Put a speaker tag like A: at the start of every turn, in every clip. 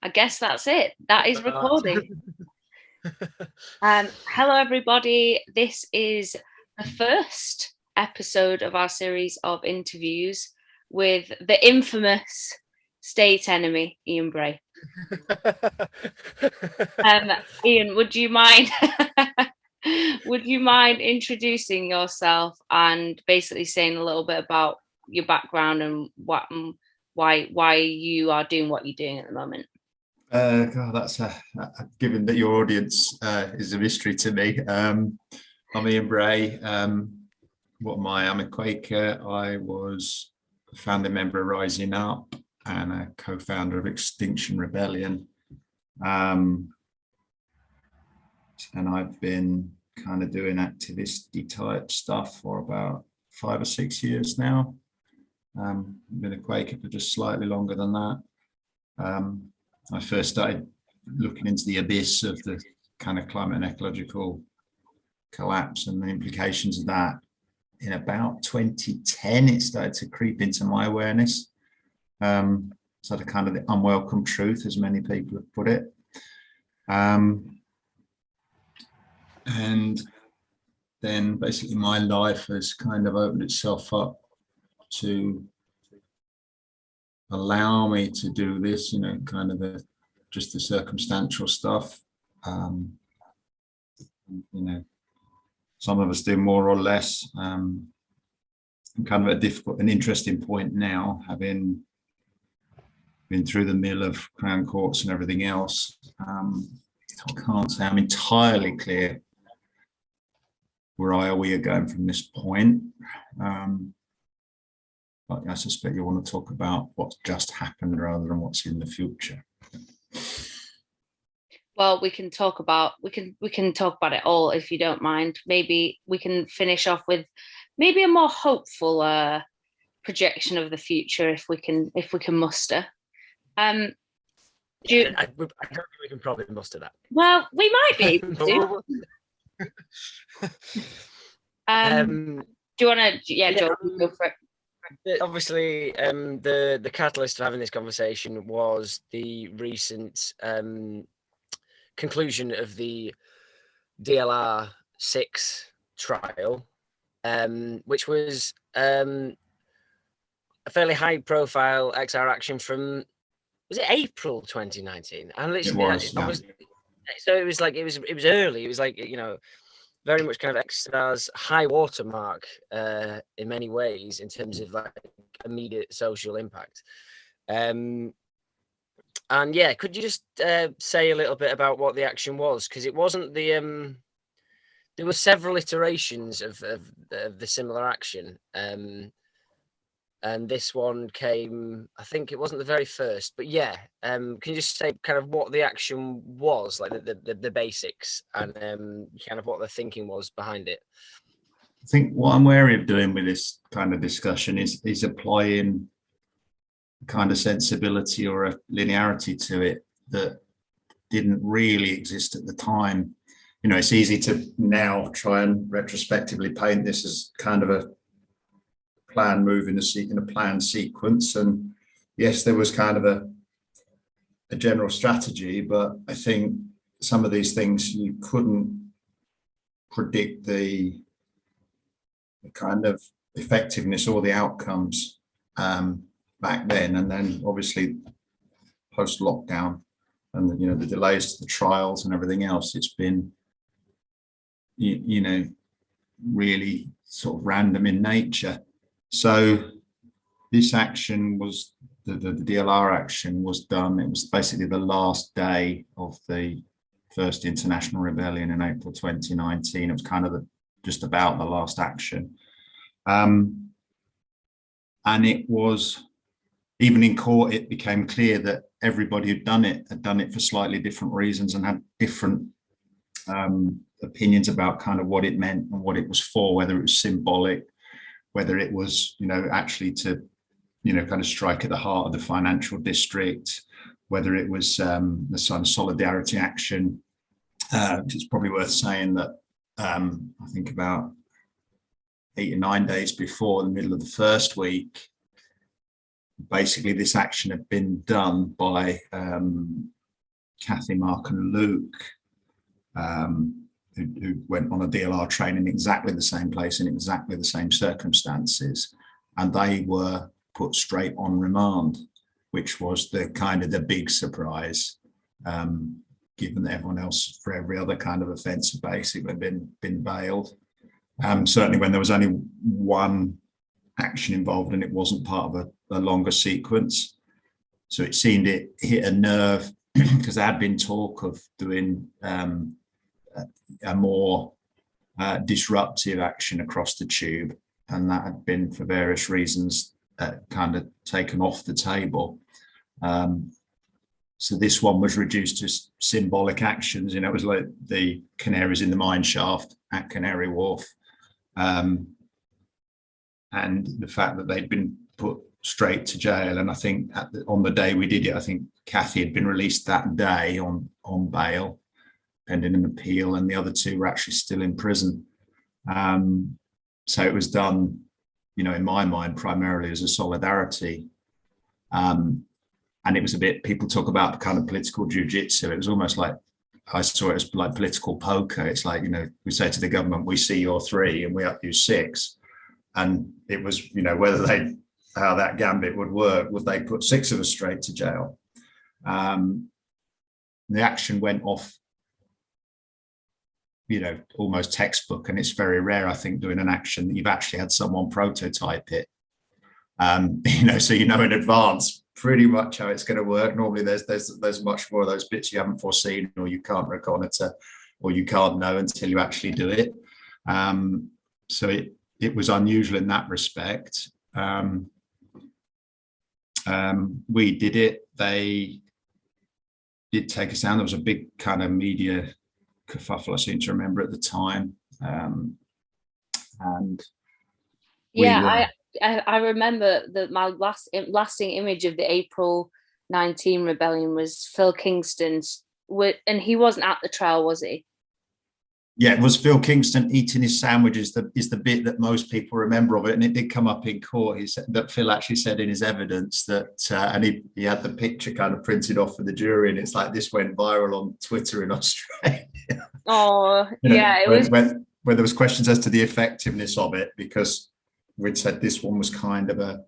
A: I guess that's it. That is recording. Hello, everybody. This is the first episode of our series of interviews with the infamous state enemy, Ian Bray. Ian, would you mind? Would you mind introducing yourself and basically saying a little bit about your background and why you are doing what you're doing at the moment?
B: God, that's given that your audience is a mystery to me. I'm Ian Bray. What am I? I'm a Quaker. I was a founding member of Rising Up and a co-founder of Extinction Rebellion. And I've been kind of doing activist type stuff for about 5 or 6 years now. I've been a Quaker for just slightly longer than that. I first started looking into the abyss of the kind of climate and ecological collapse and the implications of that in about 2010. It started to creep into my awareness. So the kind of the unwelcome truth, as many people have put it. And then basically my life has kind of opened itself up to allow me to do this, kind of just the circumstantial stuff. Some of us do more or less. I'm kind of at an interesting point now, having been through the mill of Crown Courts and everything else. I can't say I'm entirely clear where we are going from this point. But I suspect you want to talk about what's just happened rather than what's in the future.
A: Well, we can talk about it all if you don't mind. Maybe we can finish off with maybe a more hopeful projection of the future if we can muster.
C: I don't think we can probably muster that.
A: Well, we might be. Do you want to? Yeah, Joe, go for it.
C: Obviously, the catalyst for having this conversation was the recent conclusion of the DLR 6 trial, which was a fairly high-profile XR action from, was it April 2019? And literally, so it was early. It was like, very much kind of XR's high watermark in many ways in terms of like immediate social impact. And yeah, could you just say a little bit about what the action was? Because it wasn't the there were several iterations of the similar action. And this one came, I think it wasn't the very first, but yeah. Can you just say kind of what the action was, like the basics, and kind of what the thinking was behind it?
B: I think what I'm wary of doing with this kind of discussion is applying kind of sensibility or a linearity to it that didn't really exist at the time. It's easy to now try and retrospectively paint this as kind of a plan move in a planned sequence, and yes, there was kind of a general strategy, but I think some of these things you couldn't predict the kind of effectiveness or the outcomes back then. And then obviously post lockdown and the delays to the trials and everything else, it's been really sort of random in nature. So this action was the DLR action was done. It was basically the last day of the first international rebellion in April 2019. It was kind of just about the last action. And it was, even in court, it became clear that everybody who'd done it had done it for slightly different reasons and had different opinions about kind of what it meant and what it was for, whether it was symbolic, whether it was, actually to, kind of strike at the heart of the financial district, whether it was the sort of solidarity action. It's probably worth saying that I think about 8 or 9 days before the middle of the first week, basically this action had been done by Kathy, Mark and Luke, who went on a DLR train in exactly the same place in exactly the same circumstances, and they were put straight on remand, which was the kind of the big surprise, given that everyone else for every other kind of offence had basically been bailed. Certainly when there was only one action involved and it wasn't part of a longer sequence. So it seemed it hit a nerve because there had been talk of doing a more disruptive action across the tube, and that had been for various reasons kind of taken off the table. So this one was reduced to symbolic actions. You know, it was like the canaries in the mine shaft at Canary Wharf, and the fact that they'd been put straight to jail. And I think on the day we did it, I think Kathy had been released that day on bail, pending an appeal, and the other two were actually still in prison. So it was done, you know, in my mind, primarily as a solidarity. And it was a bit, people talk about kind of political jiu-jitsu. It was almost like, I saw it as like political poker. It's like, you know, we say to the government, we see your 3 and we up you 6. And it was, you know, how that gambit would work. Would they put 6 of us straight to jail? The action went off, you know, almost textbook. And it's very rare, I think, doing an action that you've actually had someone prototype it. You know, so you know in advance pretty much how it's going to work. Normally there's much more of those bits you haven't foreseen, or you can't reconnoiter, or you can't know until you actually do it. So it was unusual in that respect. We did it. They did take us down. There was a big kind of media kerfuffle, I seem to remember at the time. And
A: I remember that my lasting image of the April 19 rebellion was Phil Kingston's, and he wasn't at the trial, was he?
B: Yeah, it was Phil Kingston eating his sandwiches is the bit that most people remember of it, and it did come up in court. He said that Phil actually said in his evidence that, and he had the picture kind of printed off for the jury, and it's like this went viral on Twitter in Australia.
A: Oh, yeah, it was
B: when there was questions as to the effectiveness of it, because we'd said this one was kind of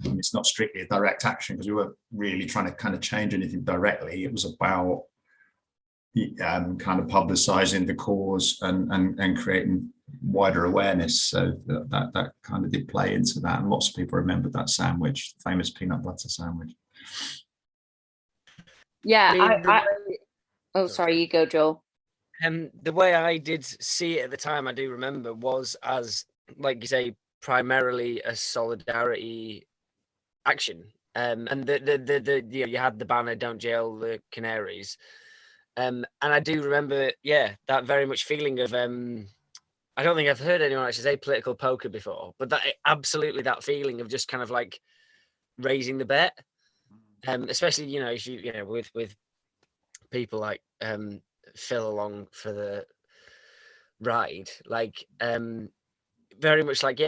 B: it's not strictly a direct action because we weren't really trying to kind of change anything directly. It was about kind of publicizing the cause and creating wider awareness. So that kind of did play into that. And lots of people remembered that sandwich, famous peanut butter sandwich.
A: Yeah. Sorry, you go, Joel.
C: The way I did see it at the time, I do remember, was as, like you say, primarily a solidarity action. And the you had the banner, "Don't jail the Canaries." And I do remember, that very much feeling of, I don't think I've heard anyone actually say political poker before, but absolutely that feeling of just kind of like raising the bet. Especially, if you with people like Phil along for the ride, like very much like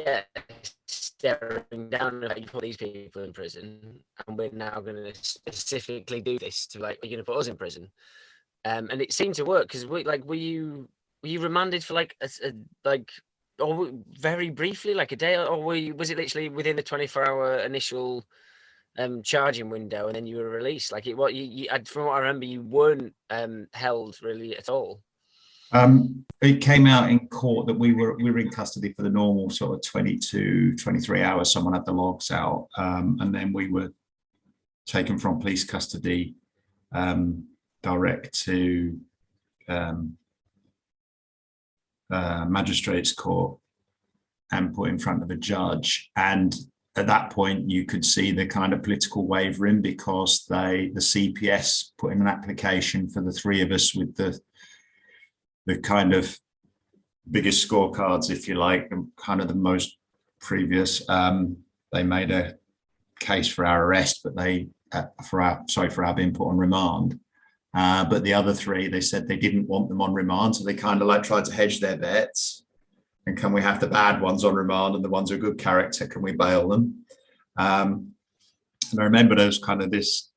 C: staring down, like, you put these people in prison and we're now going to specifically do this to, like, you're going to put us in prison. And it seemed to work because were you remanded for or very briefly, like a day, or was it literally within the 24-hour initial charging window and then you were released? Like, from what I remember, you weren't held really at all.
B: It came out in court that we were in custody for the normal sort of 22, 23 hours. Someone had the logs out, and then we were taken from police custody direct to magistrates court and put in front of a judge. And at that point, you could see the kind of political wavering because the CPS put in an application for the 3 of us with the kind of biggest scorecards, if you like, and kind of the most previous. They made a case for our arrest, but for our being put on remand. But the other 3, they said they didn't want them on remand, so they kind of like tried to hedge their bets. And can we have the bad ones on remand and the ones who are good character, can we bail them? And I remember there was kind of this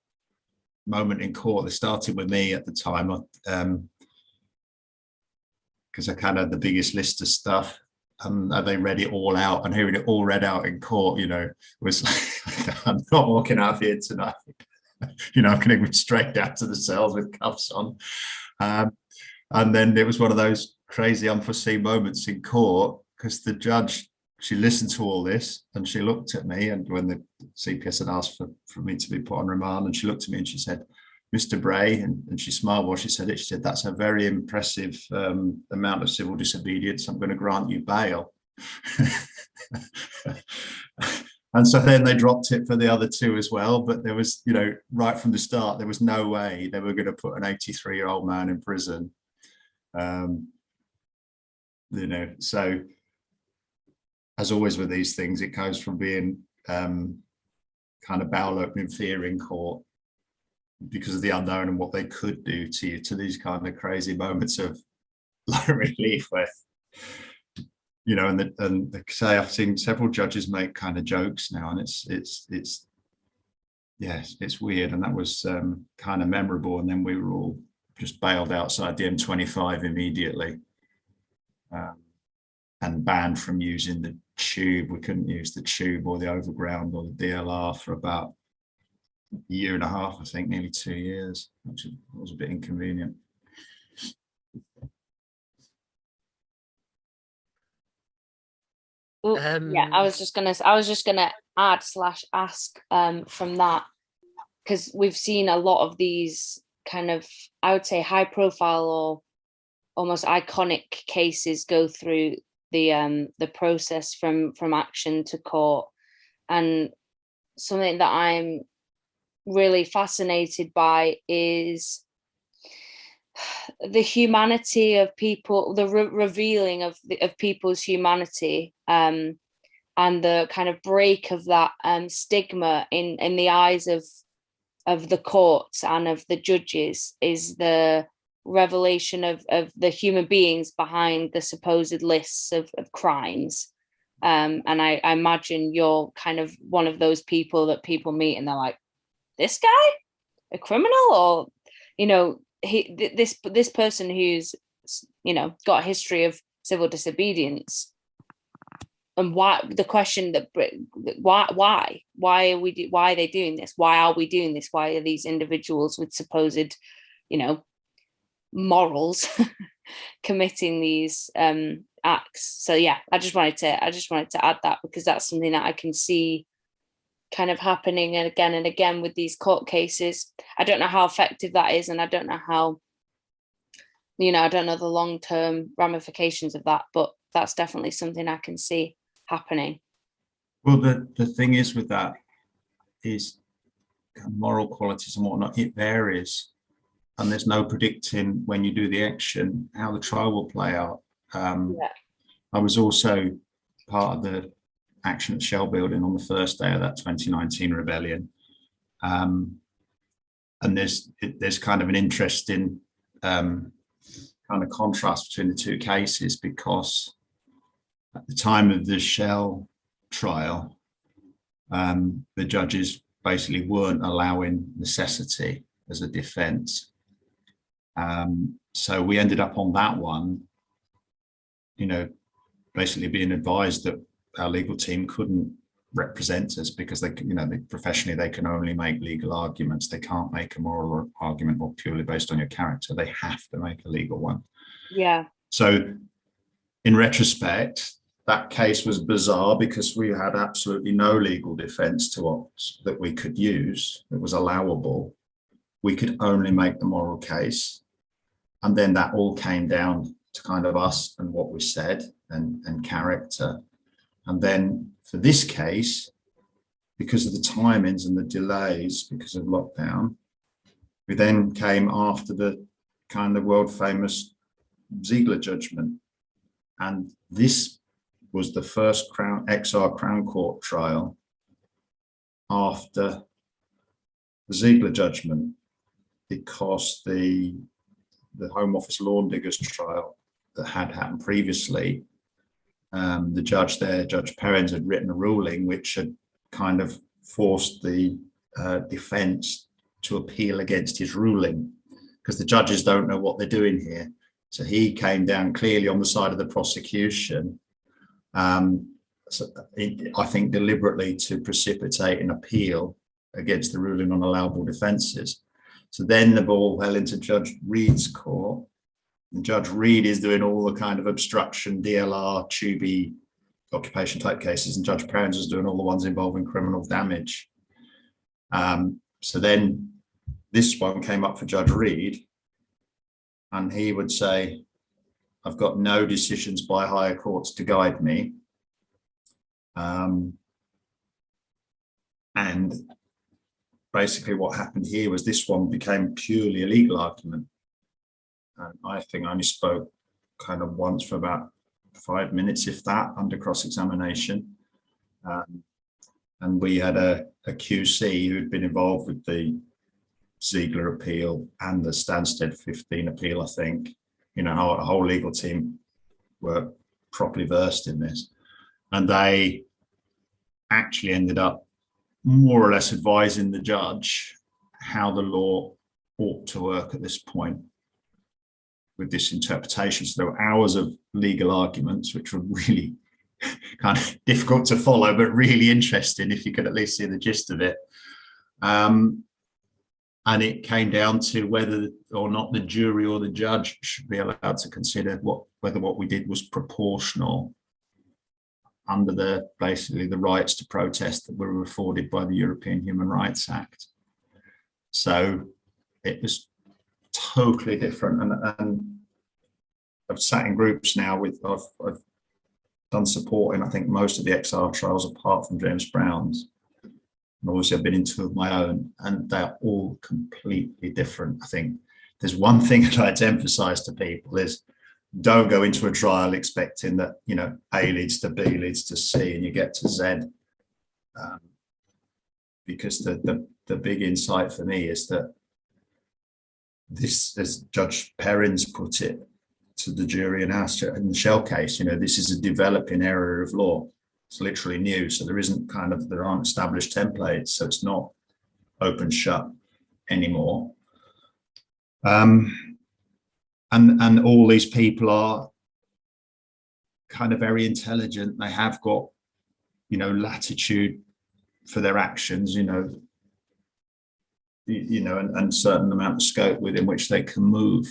B: moment in court that started with me at the time, because I kind of had the biggest list of stuff, and they read it all out, and hearing it all read out in court, was like, I'm not walking out of here tonight. I'm going to be straight down to the cells with cuffs on. And then it was one of those crazy unforeseen moments in court, because the judge, she listened to all this and she looked at me, and when the CPS had asked for me to be put on remand, and she looked at me and she said, "Mr. Bray," and she smiled while she said it. She said, "That's a very impressive amount of civil disobedience. I'm going to grant you bail." And so then they dropped it for the other two as well. But there was, right from the start, there was no way they were going to put an 83-year-old man in prison. So as always with these things, it goes from being kind of bowel opening fear in court because of the unknown and what they could do to you, to these kind of crazy moments of relief where, and say I've seen several judges make kind of jokes now, and it's weird, and that was kind of memorable. And then we were all just bailed outside the M25 immediately, and banned from using the tube. We couldn't use the tube or the overground or the DLR for about a year and a half, I think, nearly 2 years, which was a bit inconvenient.
A: Well, I was just gonna add / ask from that, because we've seen a lot of these kind of, I would say, high profile or almost iconic cases go through the process from action to court. And something that I'm really fascinated by is the humanity of people, the revealing of people's humanity, and the kind of break of that stigma in the eyes of the courts and of the judges, is the revelation of the human beings behind the supposed lists of crimes. And I imagine you're kind of one of those people that people meet and they're like, this guy, a criminal? Or, this person who's, got a history of civil disobedience. And why, the question that, why are they doing this? Why are we doing this? Why are these individuals with supposed, morals committing these acts? So yeah, I just wanted to add that, because that's something that I can see kind of happening again and again with these court cases. I don't know how effective that is, and I don't know how, I don't know the long-term ramifications of that, but that's definitely something I can see happening.
B: Well, the thing is with that is moral qualities and whatnot, it varies, and there's no predicting when you do the action how the trial will play out. I was also part of the action at Shell Building on the first day of that 2019 rebellion, and there's kind of an interesting kind of contrast between the two cases, because at the time of the Shell trial, the judges basically weren't allowing necessity as a defense. So we ended up on that one, basically being advised that our legal team couldn't represent us because professionally they can only make legal arguments. They can't make a moral argument or purely based on your character. They have to make a legal one.
A: Yeah.
B: So in retrospect, that case was bizarre because we had absolutely no legal defense that we could use that was allowable. We could only make the moral case. And then that all came down to kind of us and what we said and character. And then for this case, because of the timings and the delays because of lockdown, we then came after the kind of world famous Ziegler judgment. And this was the first XR Crown Court trial after the Ziegler judgment, because the Home Office lawn diggers trial that had happened previously, the judge there, Judge Perrins, had written a ruling which had kind of forced the defence to appeal against his ruling, because the judges don't know what they're doing here. So he came down clearly on the side of the prosecution, so I think deliberately to precipitate an appeal against the ruling on allowable defences. So then the ball fell into Judge Reed's court, and Judge Reed is doing all the kind of obstruction, DLR, Tubi, occupation type cases, and Judge Perrins is doing all the ones involving criminal damage. So then this one came up for Judge Reed, and he would say, I've got no decisions by higher courts to guide me. And basically what happened here was this one became purely a legal argument. And I think I only spoke kind of once for about 5 minutes, if that, under cross-examination. And we had a QC who'd been involved with the Ziegler appeal and the Stansted 15 appeal, I think. You know, our whole legal team were properly versed in this. And they actually ended up more or less advising the judge how the law ought to work at this point with this interpretation. So there were hours of legal arguments, which were really kind of difficult to follow, but really interesting if you could at least see the gist of it. And it came down to whether or not the jury or the judge should be allowed to consider whether what we did was proportional under basically the rights to protest that were afforded by the European Human Rights Act. So it was totally different. And I've sat in groups now I've done support in, I think, most of the XR trials apart from James Brown's. And obviously I've been in two of my own, and they're all completely different. I think there's one thing that I like to emphasize to people is don't go into a trial expecting that, you know, A leads to B leads to C and you get to Z. Because the big insight for me is that this, as Judge Perrins put it to the jury in the Shell case, you know, this is a developing area of law. It's literally new. So there aren't established templates. So it's not open shut anymore. And all these people are kind of very intelligent. They have got, you know, latitude for their actions, and certain amount of scope within which they can move.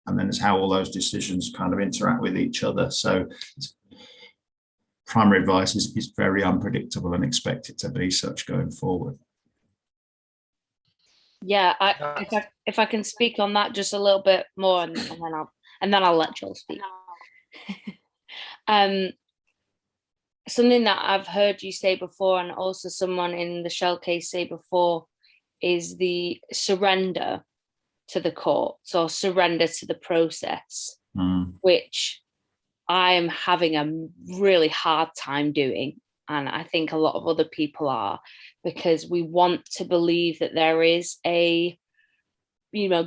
B: And then it's how all those decisions kind of interact with each other. So primary advice is very unpredictable and expect it to be such going forward.
A: Yeah, if I can speak on that just a little bit more, and then I'll let Joel speak. Something that I've heard you say before, and also someone in the Shell case say before, is the surrender to the courts or surrender to the process, which I am having a really hard time doing. And I think a lot of other people are, because we want to believe that there is a,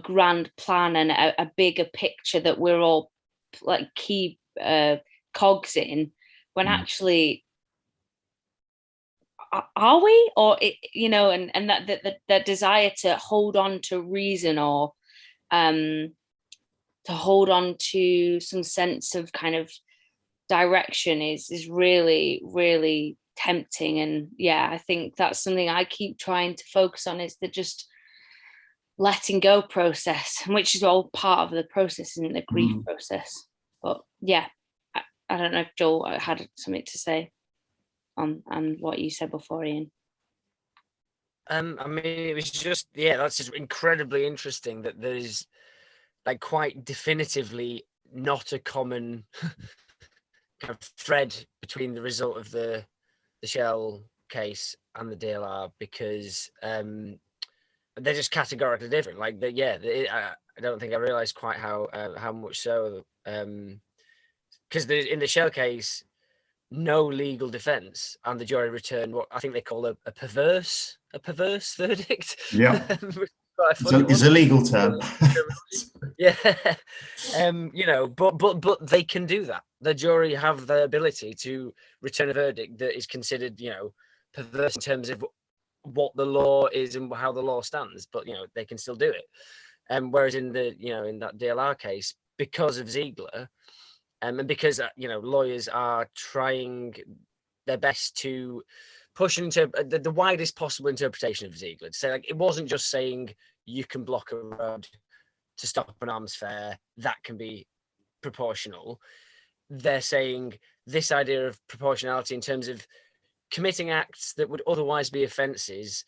A: grand plan and a bigger picture that we're all like key cogs in, when actually, are we? Or, and that desire to hold on to reason, or to hold on to some sense of kind of direction is really, really tempting. And yeah, I think that's something I keep trying to focus on, is the just letting go process, which is all part of the process, and the grief process. But yeah, I don't know if Joel had something to say on what you said before, Ian.
C: I mean, it was just, that's just incredibly interesting that there is like quite definitively not a common kind of thread between the result of the Shell case and the DLR, because they're just categorically different. Like, I don't think I realised quite how much so, because in the Shell case, no legal defence, and the jury returned what I think they call a perverse verdict.
B: Yeah. It's a legal term.
C: Yeah. But they can do that. The jury have the ability to return a verdict that is considered, perverse in terms of what the law is and how the law stands, but they can still do it. Whereas in the in that DLR case, because of Ziegler, and because lawyers are trying their best to push into the widest possible interpretation of Ziegler, to say, like, it wasn't just saying you can block a road to stop an arms fair, that can be proportional. They're saying this idea of proportionality in terms of committing acts that would otherwise be offences.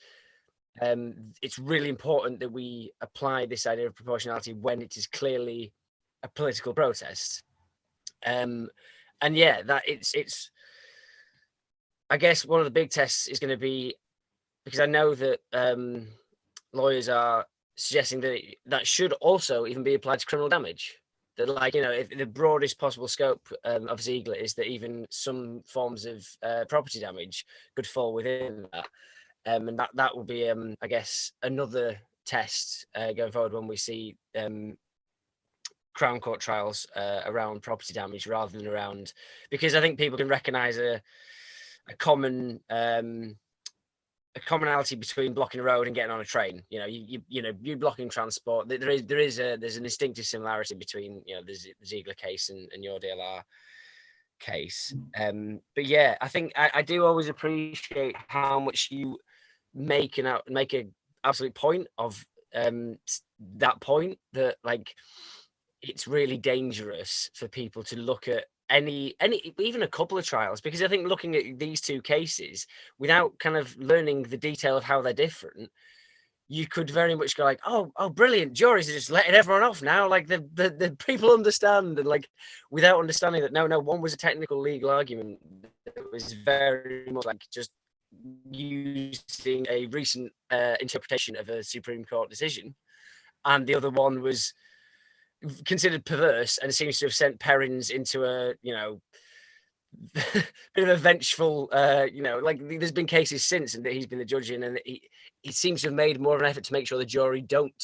C: It's really important that we apply this idea of proportionality when it is clearly a political protest. And yeah, that it's I guess one of the big tests is going to be, because I know that lawyers are suggesting that that should also even be applied to criminal damage. That, like, if the broadest possible scope of Ziegler is that even some forms of property damage could fall within that. And that will be, I guess, another test going forward when we see Crown Court trials around property damage rather than around, because I think people can recognise a common a commonality between blocking a road and getting on a train. You blocking transport. There's an instinctive similarity between the Ziegler case and your DLR case. But yeah, I think I do always appreciate how much you make an absolute point of that point, that, like, it's really dangerous for people to look at any even a couple of trials, because I think looking at these two cases without kind of learning the detail of how they're different, you could very much go like, oh brilliant, juries are just letting everyone off now, like the people understand, and like without understanding that no, one was a technical legal argument that was very much like just using a recent interpretation of a Supreme Court decision, and the other one was considered perverse and seems to have sent Perrins into a bit of a vengeful like there's been cases since and that he's been the judge in, and he seems to have made more of an effort to make sure the jury don't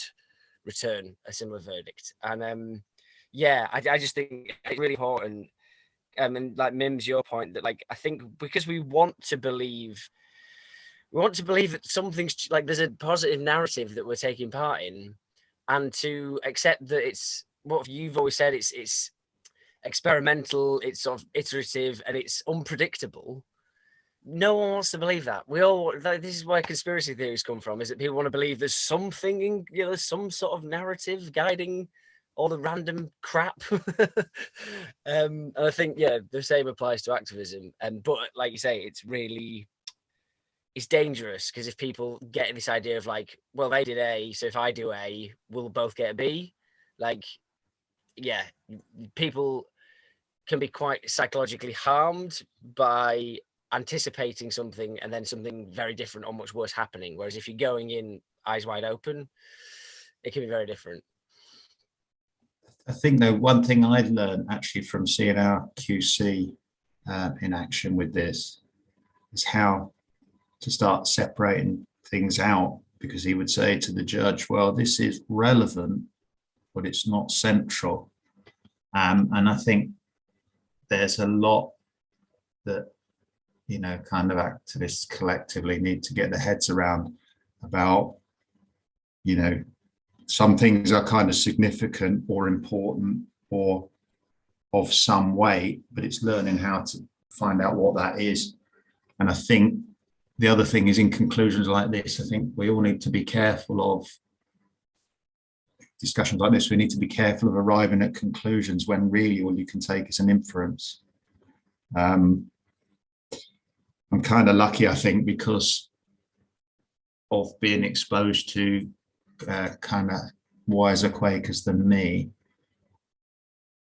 C: return a similar verdict. And I just think it's really important, and like Mims, your point, that, like, I think because we want to believe that something's, like, there's a positive narrative that we're taking part in, and to accept that it's what you've always said, it's experimental, it's sort of iterative, and it's unpredictable. No one wants to believe that. This is where conspiracy theories come from, is that people want to believe there's something there's some sort of narrative guiding all the random crap. And I think the same applies to activism. But like you say, it's dangerous, because if people get this idea of, like, well, they did A, so if I do A, we'll both get a B. Like, people can be quite psychologically harmed by anticipating something and then something very different or much worse happening. Whereas if you're going in eyes wide open, it can be very different.
B: I think, though, one thing I'd learned actually from seeing our QC in action with this is how to start separating things out, because he would say to the judge, well, this is relevant, but it's not central. And I think there's a lot that, kind of activists collectively need to get their heads around about, some things are kind of significant or important or of some weight, but it's learning how to find out what that is. And I think the other thing is, in conclusions like this, I think we all need to be careful of discussions like this. We need to be careful of arriving at conclusions when really all you can take is an inference. I'm kind of lucky, I think, because of being exposed to kind of wiser Quakers than me,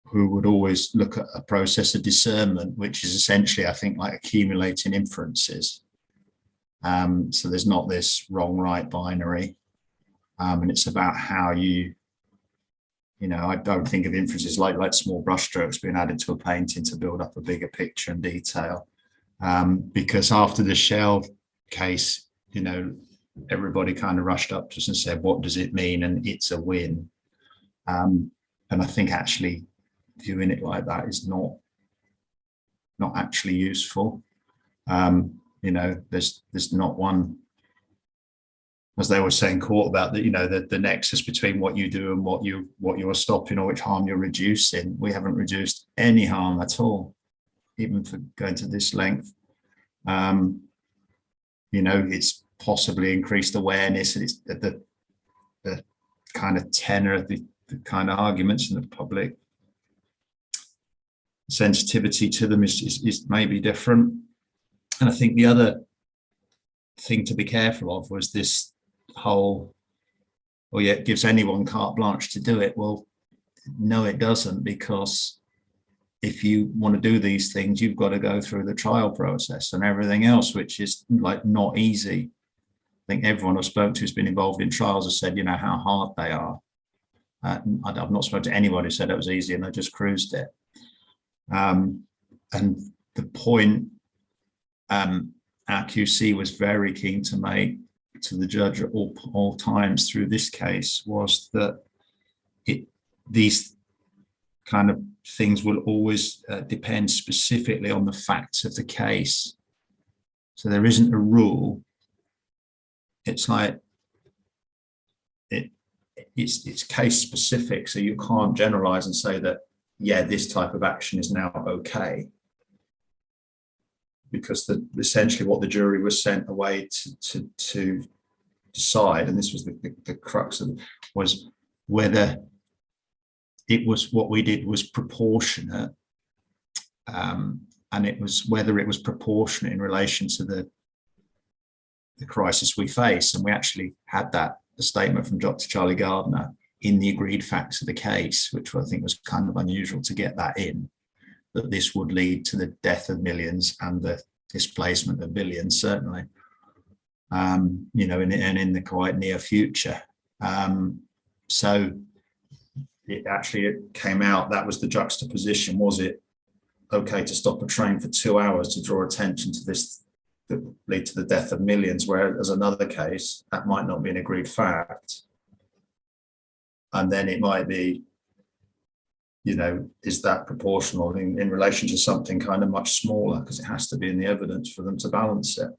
B: who would always look at a process of discernment, which is essentially, I think, like accumulating inferences. So there's not this wrong, right binary. And it's about how I don't think of inferences like small brushstrokes being added to a painting to build up a bigger picture and detail. Because after the Shell case, everybody kind of rushed up to us and said, what does it mean? And it's a win. And I think actually viewing it like that is not actually useful. There's not one as they were saying court about the, the nexus between what you do and what you're stopping or which harm you're reducing. We haven't reduced any harm at all, even for going to this length. It's possibly increased awareness, and it's the kind of tenor of the kind of arguments in the public sensitivity to them is maybe different. And I think the other thing to be careful of was this whole, it gives anyone carte blanche to do it. Well, no, it doesn't, because if you want to do these things, you've got to go through the trial process and everything else, which is like not easy. I think everyone I've spoken to who's been involved in trials has said, how hard they are. I've not spoken to anyone who said it was easy and they just cruised it. And the point our QC was very keen to make to the judge at all times through this case was that these kind of things will always depend specifically on the facts of the case. So there isn't a rule. It's like it's case specific, so you can't generalize and say that this type of action is now okay, because essentially what the jury was sent away to decide, and this was the crux of it, was whether it was what we did was proportionate, and it was whether it was proportionate in relation to the crisis we face. And we actually had a statement from Dr. Charlie Gardner in the agreed facts of the case, which I think was kind of unusual to get that in, that this would lead to the death of millions and the displacement of billions, certainly, and in the quite near future. So it came out, that was the juxtaposition. Was it okay to stop a train for 2 hours to draw attention to this that lead to the death of millions, whereas another case, that might not be an agreed fact. And then it might be, is that proportional in relation to something kind of much smaller, because it has to be in the evidence for them to balance it.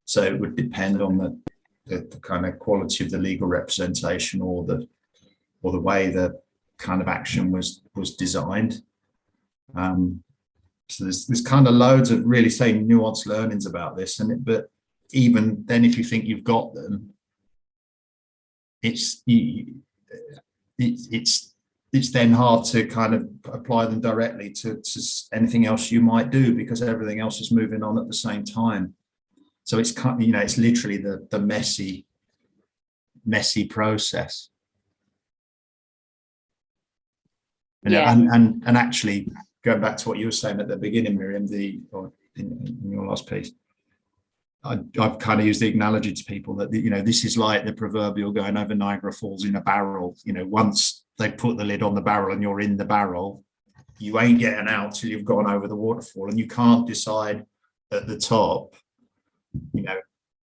B: So it would depend on the kind of quality of the legal representation or the way the kind of action was designed. So there's kind of loads of really nuanced learnings about this, but even then, if you think you've got them, it's then hard to kind of apply them directly to anything else you might do, because everything else is moving on at the same time. So it's it's literally the messy process. And actually, going back to what you were saying at the beginning, Miriam, in your last piece, I've kind of used the analogy to people that this is like the proverbial going over Niagara Falls in a barrel. Once they put the lid on the barrel and you're in the barrel, you ain't getting out till you've gone over the waterfall, and you can't decide at the top,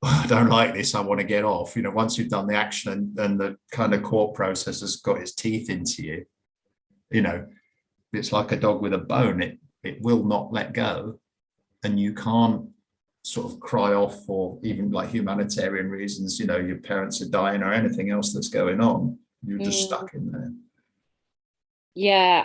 B: I don't like this, I want to get off. Once you've done the action and the kind of court process has got its teeth into you, it's like a dog with a bone. It will not let go, and you can't sort of cry off for even like humanitarian reasons, your parents are dying or anything else that's going on. You're just stuck in there.
A: Yeah,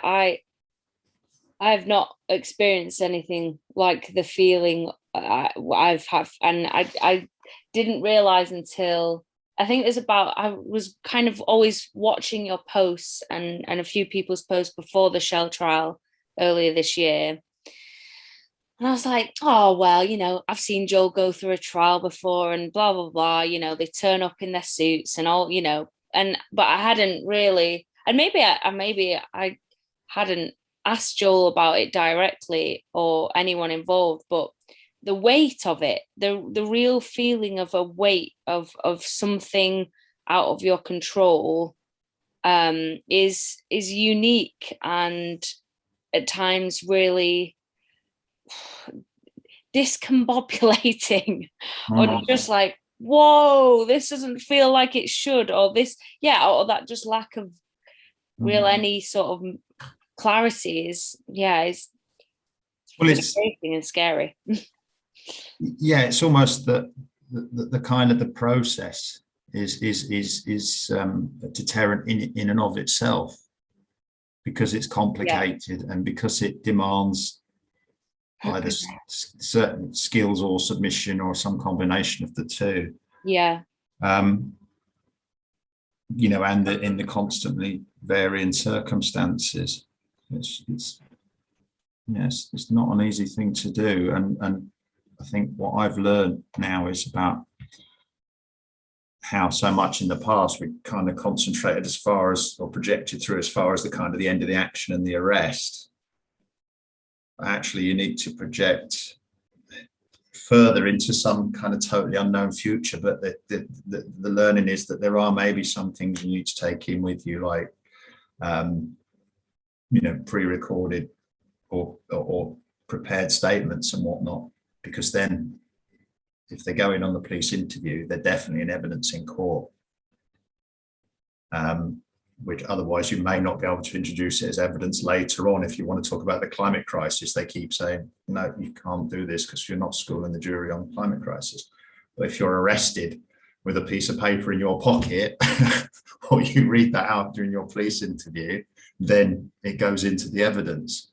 A: I've not experienced anything like the feeling I've had, and I didn't realize until I think I was kind of always watching your posts and a few people's posts before the Shell trial earlier this year. And I was like, oh, well, I've seen Joel go through a trial before and blah, blah, blah, they turn up in their suits and all, but I hadn't really, and maybe I hadn't asked Joel about it directly or anyone involved, but the weight of it, the real feeling of a weight of something out of your control is unique, and at times really discombobulating. Or you're just like, whoa, this doesn't feel like it should, or this, or that just lack of real any sort of clarity is frustrating and scary.
B: Yeah, it's almost that the kind of the process is a deterrent in and of itself, because it's complicated and because it demands either certain skills or submission or some combination of the two.
A: Yeah.
B: You know, and in the constantly varying circumstances, it's not an easy thing to do. And I think what I've learned now is about how so much in the past we kind of concentrated as far as, or projected through as far as the kind of the end of the action and the arrest. Actually, you need to project further into some kind of totally unknown future, but the learning is that there are maybe some things you need to take in with you, like pre-recorded or prepared statements and whatnot, because then if they're going on the police interview, they're definitely in evidence in court, which otherwise you may not be able to introduce it as evidence later on. If you want to talk about the climate crisis, they keep saying, no, you can't do this because you're not schooling the jury on climate crisis. But if you're arrested with a piece of paper in your pocket or you read that out during your police interview, then it goes into the evidence.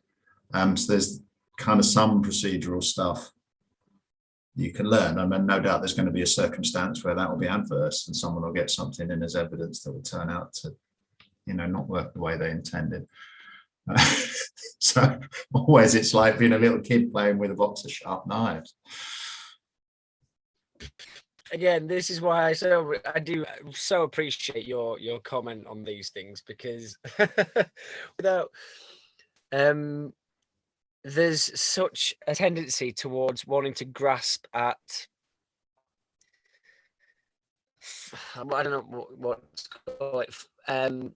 B: So there's kind of some procedural stuff you can learn. I mean, no doubt there's going to be a circumstance where that will be adverse and someone will get something in as evidence that will turn out to, not work the way they intended. So always it's like being a little kid playing with a box of sharp knives.
C: Again, this is why I do so appreciate your comment on these things, because without there's such a tendency towards wanting to grasp at, I don't know what to call it,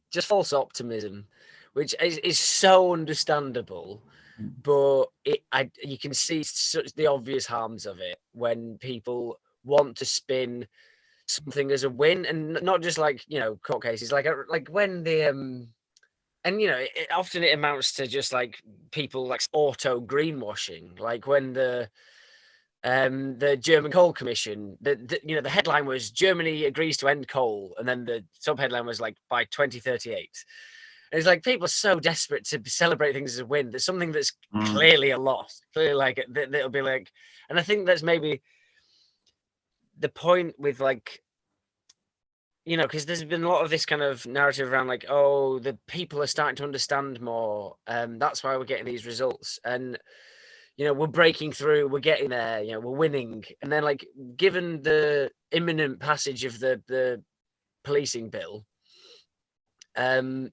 C: just false optimism, which is so understandable, but you can see such the obvious harms of it when people want to spin something as a win, and not just like court cases, like when the and often it amounts to just like people like auto greenwashing, like when the German Coal Commission, the headline was Germany agrees to end coal, and then the subheadline was like by 2038. And it's like people are so desperate to celebrate things as a win. There's something that's clearly a loss, clearly like that'll be like, and I think that's maybe the point with like, because there's been a lot of this kind of narrative around like, oh, the people are starting to understand more, that's why we're getting these results, and we're breaking through, we're getting there, we're winning. And then like, given the imminent passage of the policing bill, we're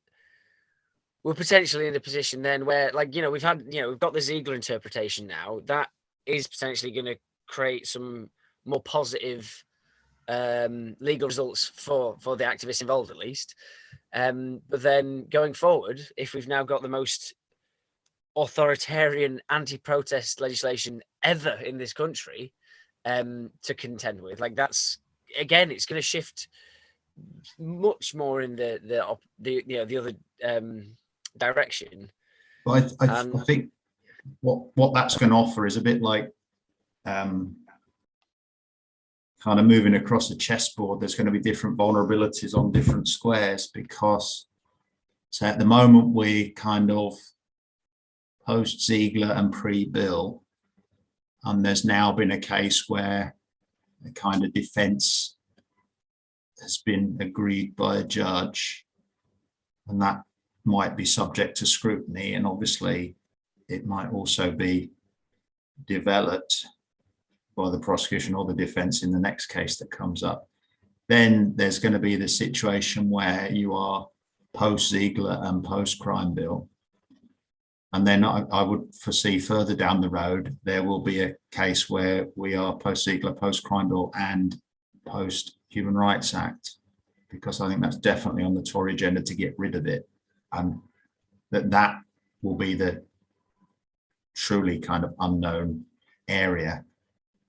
C: potentially in a position then where like, we've got the Ziegler interpretation now that is potentially going to create some more positive legal results for the activists involved, at least. But then going forward, if we've now got the most authoritarian anti-protest legislation ever in this country to contend with, like, that's again, it's going to shift much more in the other direction.
B: But I think what that's going to offer is a bit like kind of moving across a chessboard. There's going to be different vulnerabilities on different squares, because so at the moment we kind of post Ziegler and pre-bill, and there's now been a case where a kind of defense has been agreed by a judge, and that might be subject to scrutiny, and obviously it might also be developed by the prosecution or the defense in the next case that comes up. Then there's going to be the situation where you are post Ziegler and post crime bill. And then I would foresee further down the road, there will be a case where we are post Ziegler, post crime bill, and post Human Rights Act, because I think that's definitely on the Tory agenda to get rid of it. And that will be the truly kind of unknown area.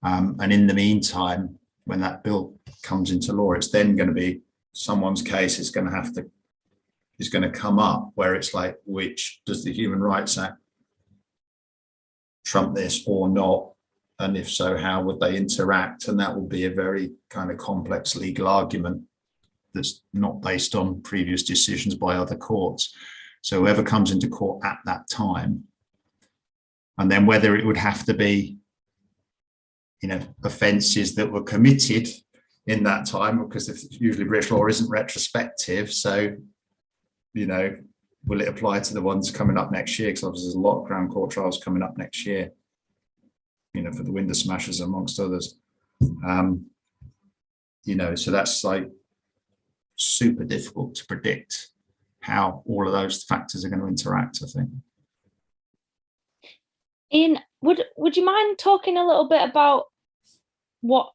B: And in the meantime, when that bill comes into law, it's then going to be someone's case is going to come up where it's like, which does the Human Rights Act trump this or not? And if so, how would they interact? And that would be a very kind of complex legal argument that's not based on previous decisions by other courts. So whoever comes into court at that time, and then whether it would have to be, offences that were committed in that time, because usually British law isn't retrospective. So, will it apply to the ones coming up next year? Because obviously there's a lot of Crown Court trials coming up next year, for the window smashers amongst others. So that's like super difficult to predict how all of those factors are going to interact, I think.
A: Ian, would you mind talking a little bit about what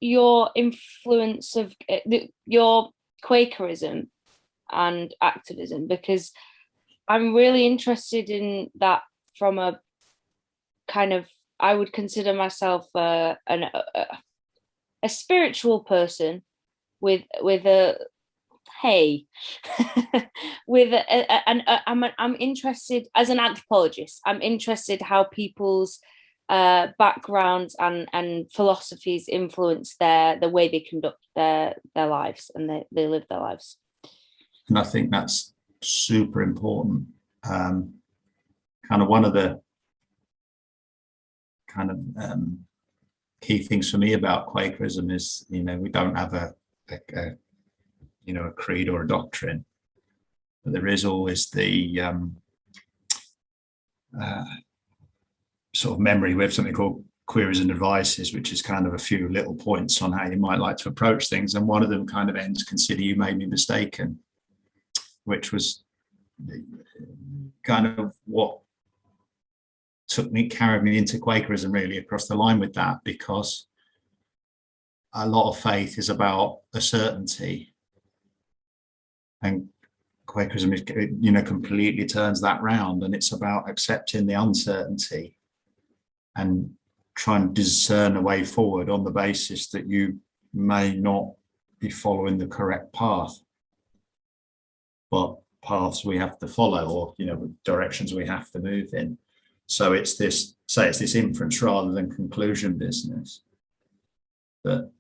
A: your influence of your Quakerism and activism, because I'm really interested in that from a kind of, I would consider myself a spiritual person with a hey with I'm interested as an anthropologist. I'm interested how people's backgrounds and philosophies influence the way they conduct their lives and they live their lives.
B: And I think that's super important. Kind of one of the kind of key things for me about Quakerism is, we don't have a creed or a doctrine, but there is always the sort of memory. We have something called queries and advices, which is kind of a few little points on how you might like to approach things. And one of them kind of ends, consider you made me mistaken, which was kind of what carried me into Quakerism, really across the line with that, because a lot of faith is about a certainty, and Quakerism is, completely turns that round, and it's about accepting the uncertainty and trying to discern a way forward on the basis that you may not be following the correct path, but paths we have to follow, or directions we have to move in. So it's this inference rather than conclusion business that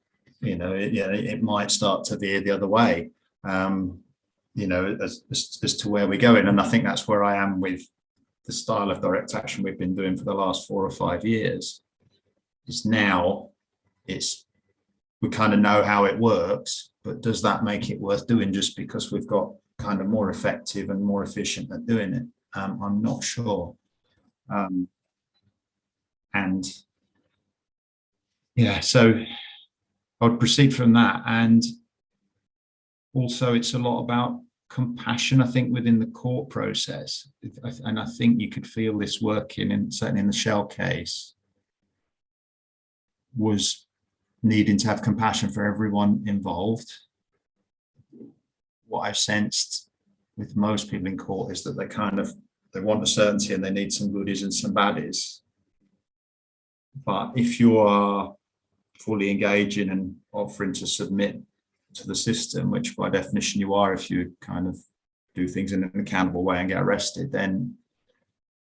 B: it might start to veer the other way, as to where we're going. And I think that's where I am with the style of direct action we've been doing for the last 4 or 5 years. We kind of know how it works, but does that make it worth doing just because we've got kind of more effective and more efficient at doing it? I'm not sure. So I'd proceed from that. And also it's a lot about compassion, I think, within the court process. And I think you could feel this working certainly in the Shell case, was needing to have compassion for everyone involved. What I've sensed with most people in court is that they want a certainty and they need some goodies and some baddies. But if you are fully engaging and offering to submit to the system, which by definition you are if you kind of do things in an accountable way and get arrested, then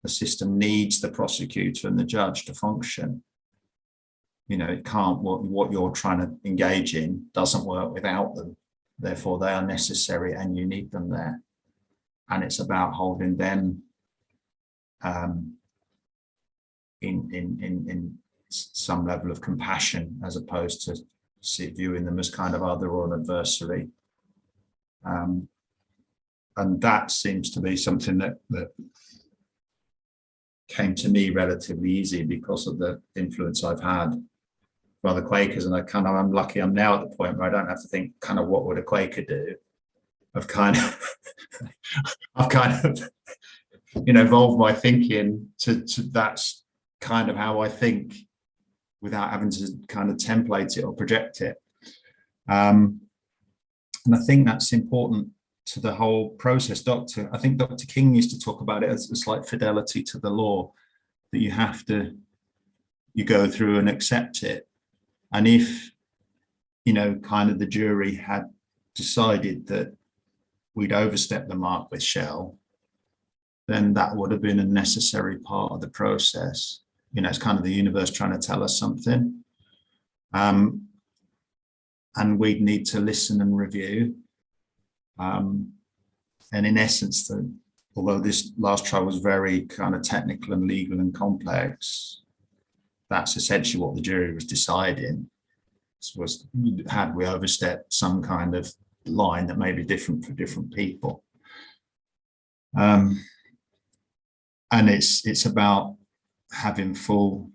B: the system needs the prosecutor and the judge to function. It can't, what you're trying to engage in doesn't work without them. Therefore, they are necessary and you need them there. And it's about holding them in some level of compassion, as opposed to viewing them as kind of other or an adversary. And that seems to be something that came to me relatively easy because of the influence I've had for other Quakers. And I'm lucky I'm now at the point where I don't have to think kind of what would a Quaker do. I've kind of evolved my thinking to that's kind of how I think, without having to kind of template it or project it. And I think that's important to the whole process. I think Dr. King used to talk about it as a slight fidelity to the law, that you go through and accept it. And if, kind of the jury had decided that we'd overstepped the mark with Shell, then that would have been a necessary part of the process. it's kind of the universe trying to tell us something. And we need to listen and review. And in essence, although this last trial was very kind of technical and legal and complex, that's essentially what the jury was deciding. Was had we overstepped some kind of line that may be different for different people. And it's about having full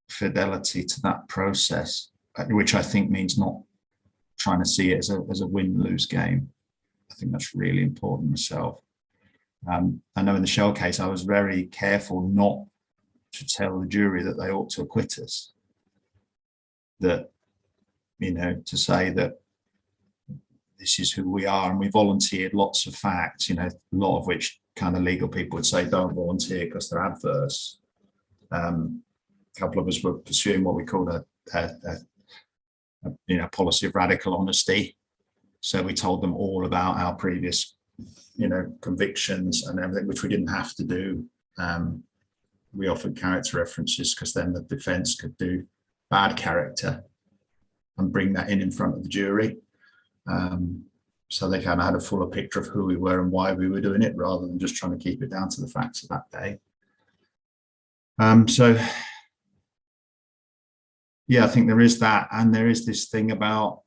B: fidelity to that process, which I think means not trying to see it as a win-lose game. I think that's really important myself. I know in the Shell case, I was very careful not to tell the jury that they ought to acquit us. That, to say that this is who we are, and we volunteered lots of facts, a lot of which kind of legal people would say don't volunteer because they're adverse. A couple of us were pursuing what we called a policy of radical honesty. So we told them all about our previous, convictions and everything, which we didn't have to do. We offered character references because then the defence could do bad character and bring that in front of the jury. So they kind of had a fuller picture of who we were and why we were doing it, rather than just trying to keep it down to the facts of that day. So, yeah, I think there is that. And there is this thing about,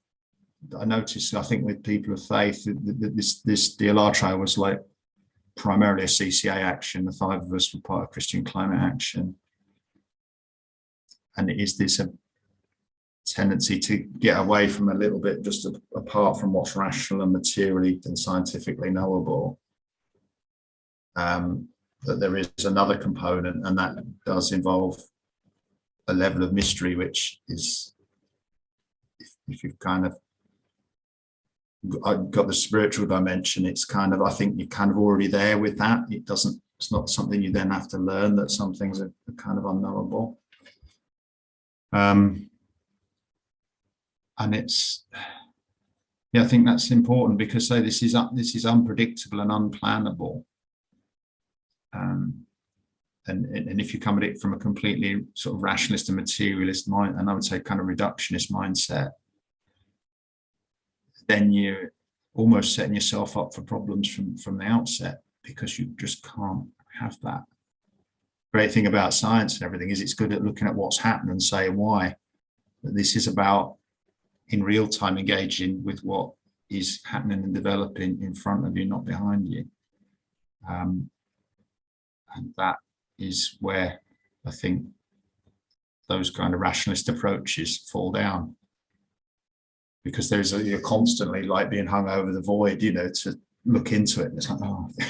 B: I noticed, I think with people of faith, this DLR trial was like primarily a CCA action. The 5 of us were part of Christian Climate Action. And it is this tendency to get away from a little bit, just apart from what's rational and materially and scientifically knowable. That there is another component, and that does involve a level of mystery, which is, if you've kind of got the spiritual dimension, it's kind of, I think you're kind of already there with that. It's not something you then have to learn, that some things are kind of unknowable. And it's, I think that's important, because this is unpredictable and unplannable. And if you come at it from a completely sort of rationalist and materialist mind, and I would say kind of reductionist mindset, then you're almost setting yourself up for problems from the outset, because you just can't have that. Great thing about science and everything is it's good at looking at what's happened and saying why. But this is about, in real time, engaging with what is happening and developing in front of you, not behind you. And that is where I think those kind of rationalist approaches fall down, because you're constantly like being hung over the void, to look into it. And it's like, oh, I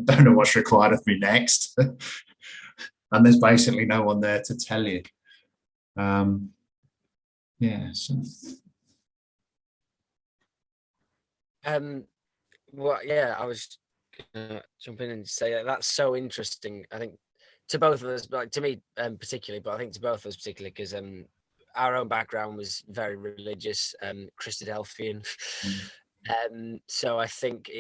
B: don't know what's required of me next. And there's basically no one there to tell you. So.
C: I was jump in and say that's so interesting. I think to both of us, like to me particularly, but I think to both of us particularly, because our own background was very religious, Christadelphian. So I think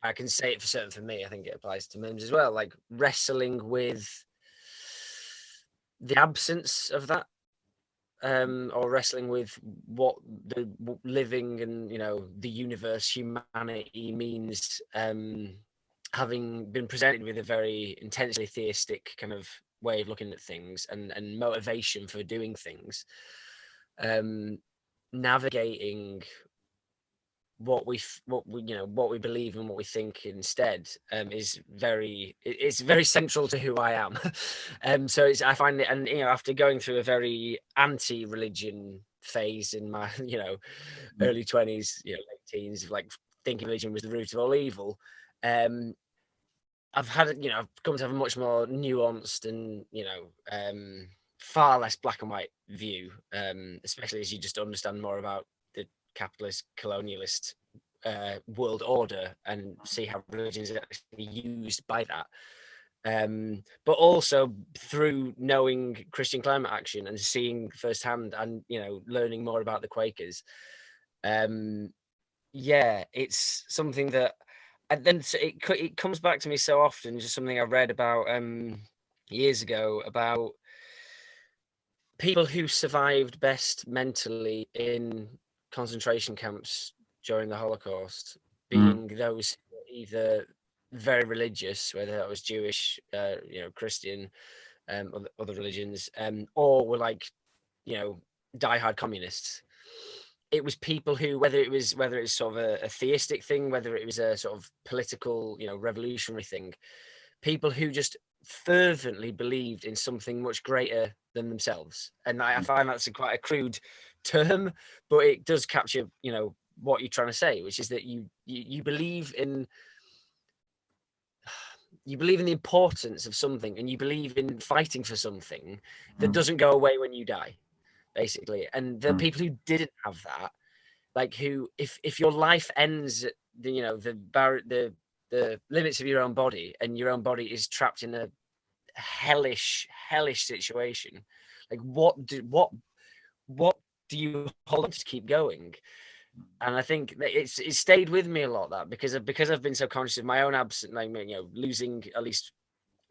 C: I can say it for me, I think it applies to Mims as well, like wrestling with the absence of that, or wrestling with what the living and the universe, humanity means, having been presented with a very intensely theistic kind of way of looking at things and motivation for doing things, navigating what we believe and what we think instead, is it's very central to who I am. So I find it, and after going through a very anti-religion phase in my early 20s, late teens, like thinking religion was the root of all evil, I've come to have a much more nuanced and far less black and white view, especially as you just understand more about the capitalist colonialist world order and see how religion is actually used by that, but also through knowing Christian Climate Action and seeing firsthand and learning more about the Quakers. It's something that, and then it comes back to me so often, just something I read about years ago about people who survived best mentally in concentration camps during the Holocaust being those either very religious, whether that was Jewish, Christian, other religions, or were like, diehard communists. It was people who, whether it's sort of a theistic thing, whether it was a sort of political, revolutionary thing, people who just fervently believed in something much greater than themselves. And I find that's quite a crude term, but it does capture, what you're trying to say, which is that you believe in the importance of something, and you believe in fighting for something that doesn't go away when you die, basically. And the people who didn't have that, like who, if your life ends at the limits of your own body, and your own body is trapped in a hellish situation, like what do you hold on to keep going? And I think that it stayed with me a lot, that because I've been so conscious of my own absence, like, losing at least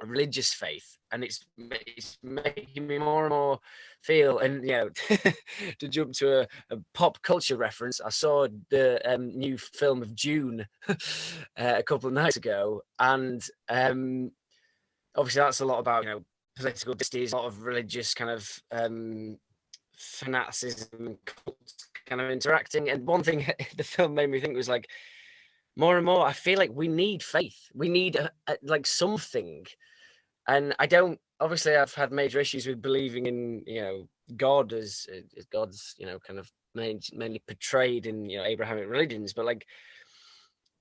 C: a religious faith, and it's making me more and more feel. And to jump to a pop culture reference, I saw the new film of June a couple of nights ago, and obviously that's a lot about political justice, a lot of religious kind of fanaticism, kind of interacting. And one thing the film made me think was, like, more and more I feel like we need faith, we need like something. And I don't, obviously I've had major issues with believing in God as God's kind of mainly portrayed in Abrahamic religions, but like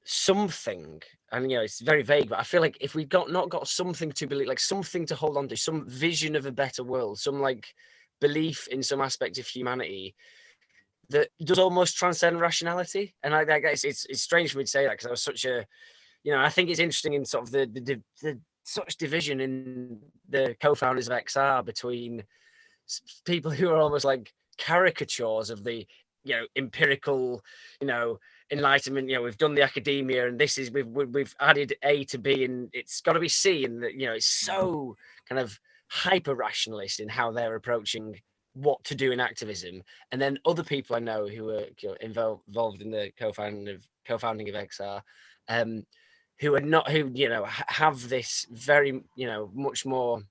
C: something. And it's very vague, but I feel like if we've not got something to believe, like something to hold on to, some vision of a better world, some like belief in some aspect of humanity that does almost transcend rationality. And I guess it's strange for me to say that, because I was such a, I think it's interesting in sort of the such division in the co-founders of XR between people who are almost like caricatures of the empirical enlightenment. We've done the academia, and this is we've added A to B, and it's got to be C, and it's so kind of hyper rationalist in how they're approaching what to do in activism. And then other people I know who are involved in the co-founding of XR, who are not, who have this very much more.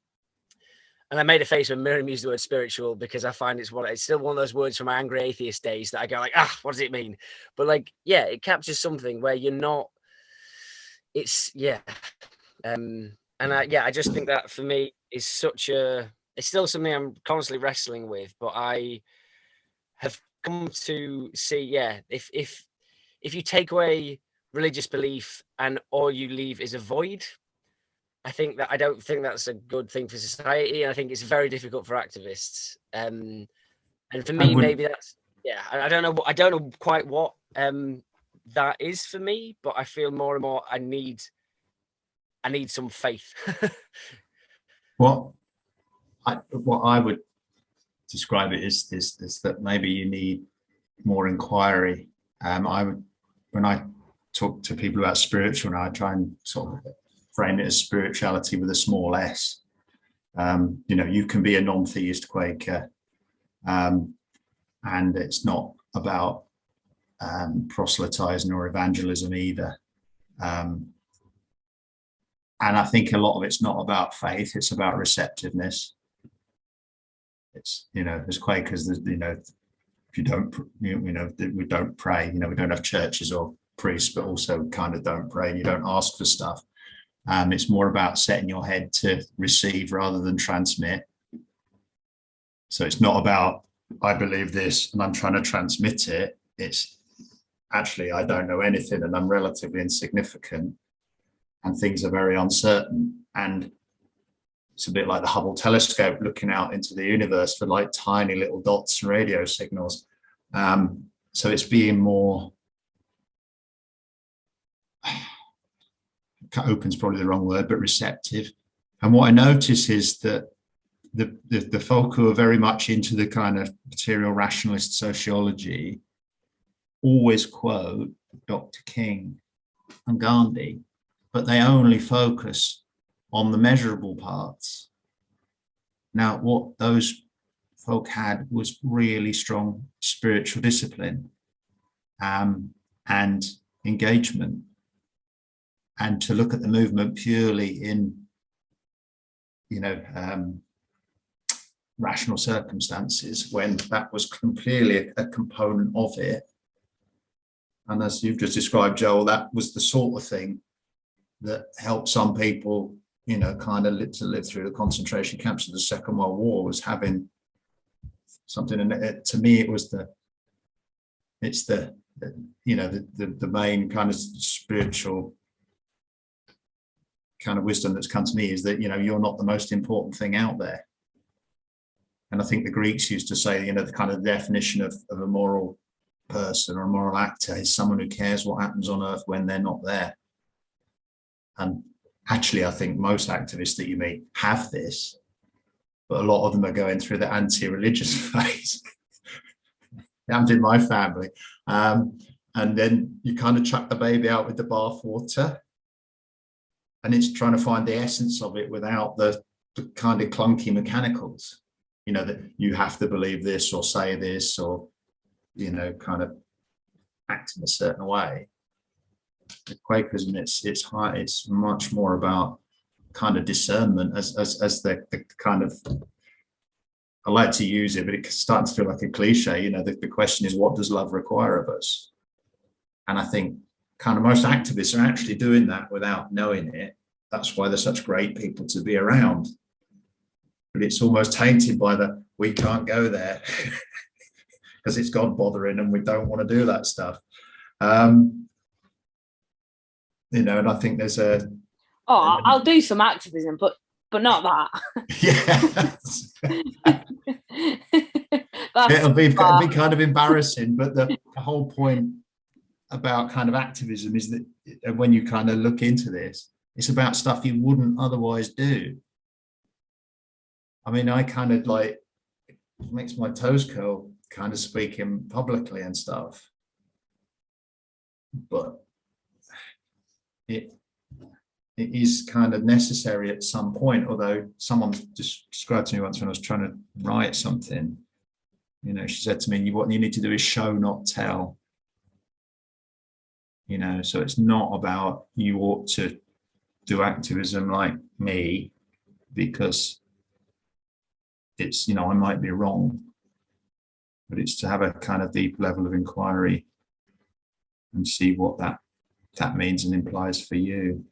C: And I made a face when Miriam used the word spiritual, because I find it's still one of those words from my angry atheist days that I go like, what does it mean? But like, it captures something where you're not. It's and I just think that for me is such a. It's still something I'm constantly wrestling with, but I have come to see, if you take away religious belief and all you leave is a void, I don't think that's a good thing for society. And I think it's very difficult for activists. And for me, maybe that's, I don't know quite what that is for me, but I feel more and more I need some faith.
B: What I would describe it is that maybe you need more inquiry. When I talk to people about spiritual, and I try and sort of frame it as spirituality with a small s. You can be a non-theist Quaker, and it's not about proselytizing or evangelism either. And I think a lot of it's not about faith; it's about receptiveness. It's as Quakers, if you don't, we don't pray. We don't have churches or priests, but also kind of don't pray. You don't ask for stuff. It's more about setting your head to receive rather than transmit. So it's not about, I believe this and I'm trying to transmit it. It's actually, I don't know anything and I'm relatively insignificant and things are very uncertain. And it's a bit like the Hubble telescope looking out into the universe for like tiny little dots and radio signals. So it's being more, open's probably the wrong word, but receptive. And what I notice is that the folk who are very much into the kind of material rationalist sociology always quote Dr. King and Gandhi, but they only focus on the measurable parts. Now, what those folk had was really strong spiritual discipline and engagement. And to look at the movement purely in, rational circumstances, when that was clearly a component of it. And as you've just described, Joel, that was the sort of thing that helped some people, kind of live through the concentration camps of the Second World War, was having something. And to me, it's the main kind of spiritual kind of wisdom that's come to me, is that, you're not the most important thing out there. And I think the Greeks used to say, the kind of definition of a moral person or a moral actor is someone who cares what happens on earth when they're not there. And actually, I think most activists that you meet have this, but a lot of them are going through the anti-religious phase. It happened in my family. And then you kind of chuck the baby out with the bathwater, and it's trying to find the essence of it without the kind of clunky mechanicals, that you have to believe this or say this or, kind of act in a certain way. The Quakerism, it's much more about kind of discernment as the kind of, I like to use it, but it's starting to feel like a cliche. The question is, what does love require of us? And I think kind of most activists are actually doing that without knowing it. That's why they're such great people to be around. But it's almost tainted by we can't go there because it's God bothering and we don't want to do that stuff. And I think there's
A: I'll do some activism, but not that.
B: Yeah. It'll be kind of embarrassing, but the whole point about kind of activism is that when you kind of look into this, it's about stuff you wouldn't otherwise do. I mean, I kind of it makes my toes curl kind of speaking publicly and stuff, but it is kind of necessary at some point. Although someone just described to me once when I was trying to write something, she said to me, what you need to do is show, not tell. So it's not about you ought to do activism like me because it's, I might be wrong, but it's to have a kind of deep level of inquiry and see what that means and implies for you.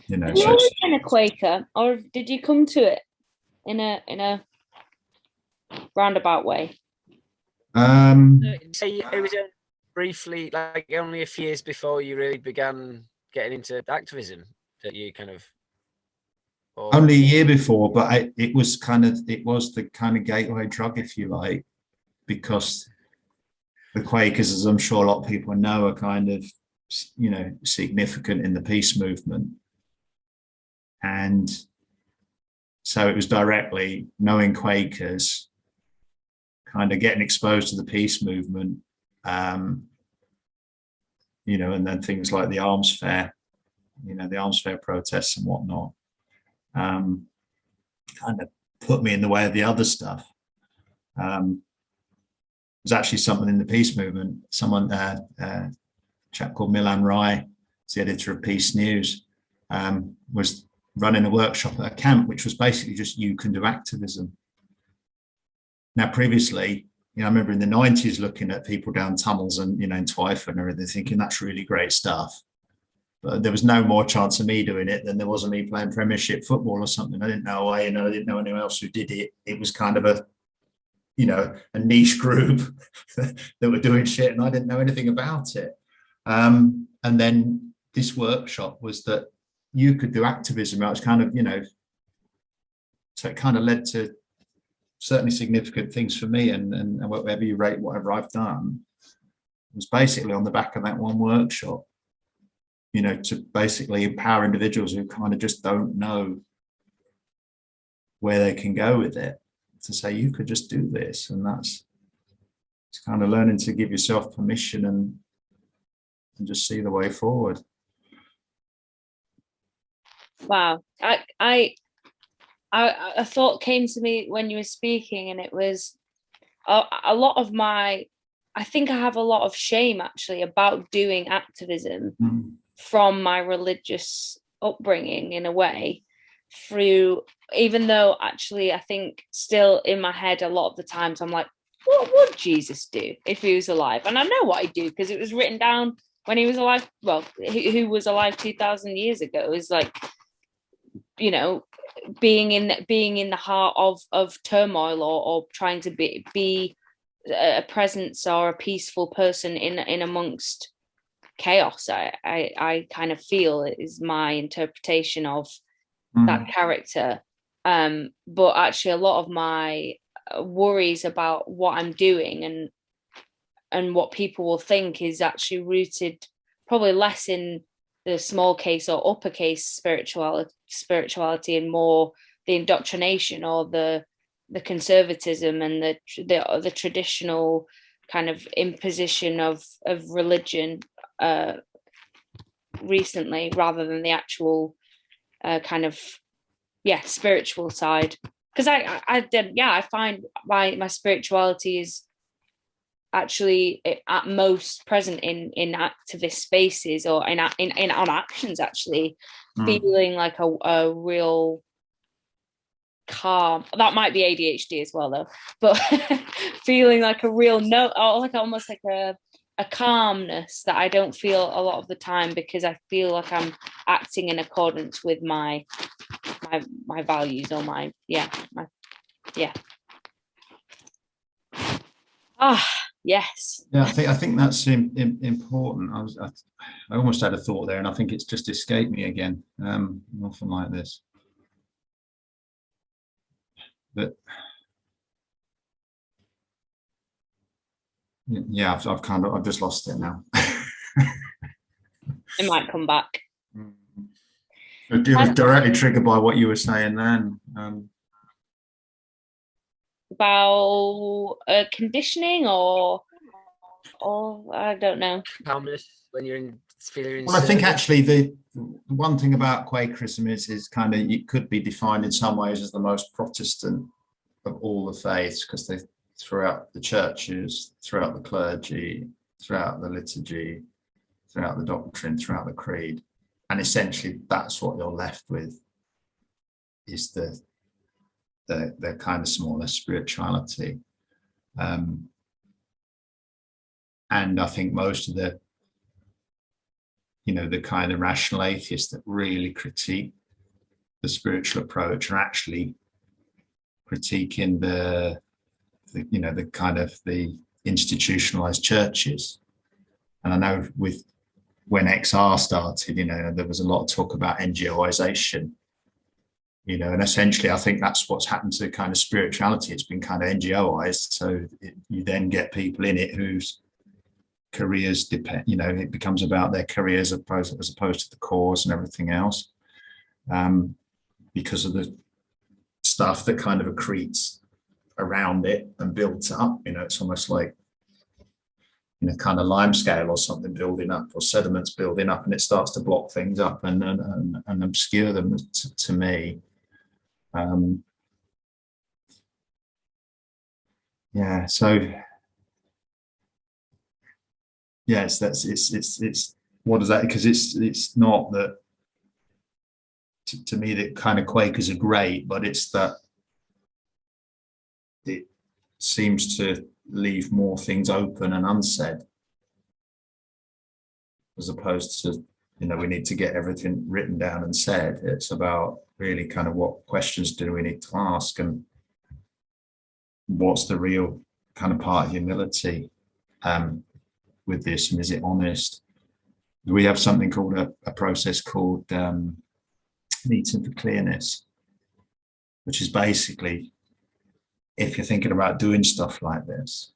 A: Have you always been a Quaker, or did you come to it in a roundabout way?
C: So it was briefly, like only a few years before you really began getting into activism that you kind of.
B: Only a year before, but it was the kind of gateway drug, if you like, because the Quakers, as I'm sure a lot of people know, are kind of, significant in the peace movement. And so it was directly knowing Quakers, kind of getting exposed to the peace movement, and then things like the arms fair, the arms fair protests and whatnot, kind of put me in the way of the other stuff. There's actually something in the peace movement. Someone, a chap called Milan Rai, the editor of Peace News, was running a workshop at a camp, which was basically just, you can do activism. Now, previously, I remember in the 90s looking at people down tunnels and, in Twyford and everything, thinking that's really great stuff. But there was no more chance of me doing it than there was of me playing Premiership football or something. I didn't know I didn't know anyone else who did it. It was kind of a niche group that were doing shit, and I didn't know anything about it. And then this workshop was that you could do activism. I was kind of, so it kind of led to certainly significant things for me, and whatever you rate whatever I've done was basically on the back of that one workshop, to basically empower individuals who kind of just don't know where they can go with it, to say you could just do this. And it's kind of learning to give yourself permission and just see the way forward.
A: Wow. a thought came to me when you were speaking, and it was a lot of my, I think I have a lot of shame actually about doing activism from my religious upbringing in a way, through, even though actually I think still in my head a lot of the times I'm like, what would Jesus do if he was alive? And I know what he'd do because it was written down when he was alive. Well, who was alive 2,000 years ago is like, you know, being in the heart of turmoil, or trying to be a presence or a peaceful person in amongst chaos. I kind of feel it is my interpretation of that character. But actually a lot of my worries about what I'm doing and what people will think is actually rooted probably less in the small case or uppercase spirituality, and more the indoctrination or the conservatism and the traditional kind of imposition of religion recently, rather than the actual kind of spiritual side. Because I find my spirituality is actually at most present in activist spaces, or in on actions, actually feeling like a real calm. That might be ADHD as well though, but feeling like a real or like almost like a calmness that I don't feel a lot of the time, because I feel like I'm acting in accordance with my values, or my yes.
B: Yeah, I think that's important. I almost had a thought there, and I think it's just escaped me again. Often like this, but yeah, I've just lost it now.
A: It might come back.
B: It was directly triggered by what you were saying then.
A: About conditioning, or I don't know.
C: Calmness when you're feeling.
B: Well, I think actually the one thing about Quakerism is kind of, it could be defined in some ways as the most Protestant of all the faiths, because they, throughout the churches, throughout the clergy, throughout the liturgy, throughout the doctrine, throughout the creed, and essentially that's what you're left with, is the kind of smaller spirituality. And I think most of the kind of rational atheists that really critique the spiritual approach are actually critiquing the kind of the institutionalized churches. And I know when XR started, there was a lot of talk about NGOization, and essentially I think that's what's happened to kind of spirituality. It's been kind of NGOized, so you then get people in it whose careers depend, it becomes about their careers as opposed to the cause and everything else, because of the stuff that kind of accretes around it and builds up. It's almost like kind of limescale or something building up, or sediments building up, and it starts to block things up and obscure them to me. So yes, it's what is that? Because it's not that to me that kind of Quakers are great, but it's that it seems to leave more things open and unsaid, as opposed to we need to get everything written down and said. It's about really kind of what questions do we need to ask, and what's the real kind of part of humility with this, and is it honest? We have something called a process called meeting for clearness, which is basically, if you're thinking about doing stuff like this,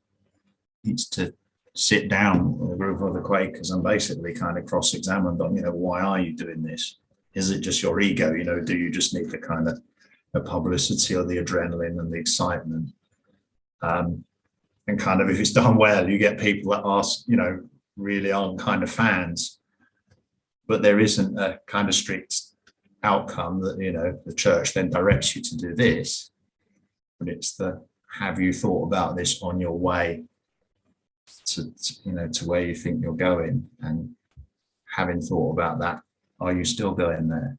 B: it's to sit down with a group of other Quakers and basically kind of cross-examine on, why are you doing this? Is it just your ego? Do you just need the kind of the publicity or the adrenaline and the excitement? And kind of, if it's done well, you get people that ask, really aren't kind of fans, but there isn't a kind of strict outcome that, you know, the church then directs you to do this, but it's the, have you thought about this on your way to you know, to where you think you're going? And having thought about that, are you still going there?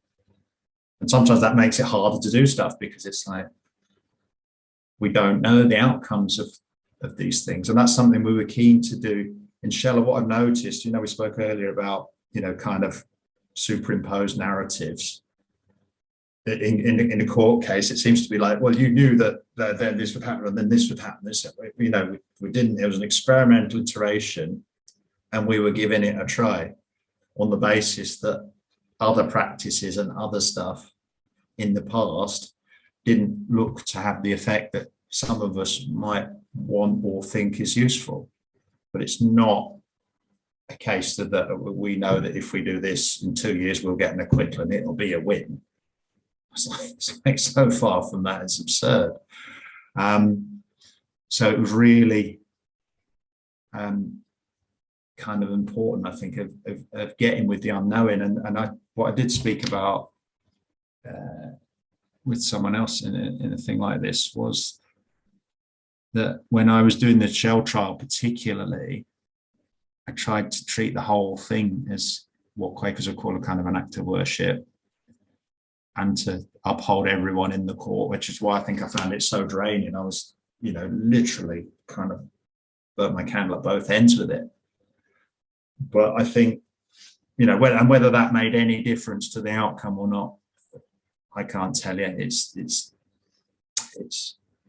B: And sometimes that makes it harder to do stuff, because it's like, we don't know the outcomes of these things. And that's something we were keen to do in Shella. What I've noticed, you know, we spoke earlier about, you know, kind of superimposed narratives. In the court case, it seems to be like, well, you knew that then this would happen and then this would happen. This, you know, we didn't. It was an experimental iteration, and we were giving it a try on the basis that other practices and other stuff in the past didn't look to have the effect that some of us might want or think is useful. But it's not a case that we know that if we do this in 2 years, we'll get an acquittal and it'll be a win. It's like so far from that, it's absurd. So it was really kind of important, I think, of getting with the unknowing. And what I did speak about with someone else in a thing like this was that when I was doing the Shell trial particularly, I tried to treat the whole thing as what Quakers would call a kind of an act of worship, and to uphold everyone in the court, which is why I think I found it so draining. I was, you know, literally kind of burnt my candle at both ends with it. But I think, you know, whether that made any difference to the outcome or not, I can't tell you.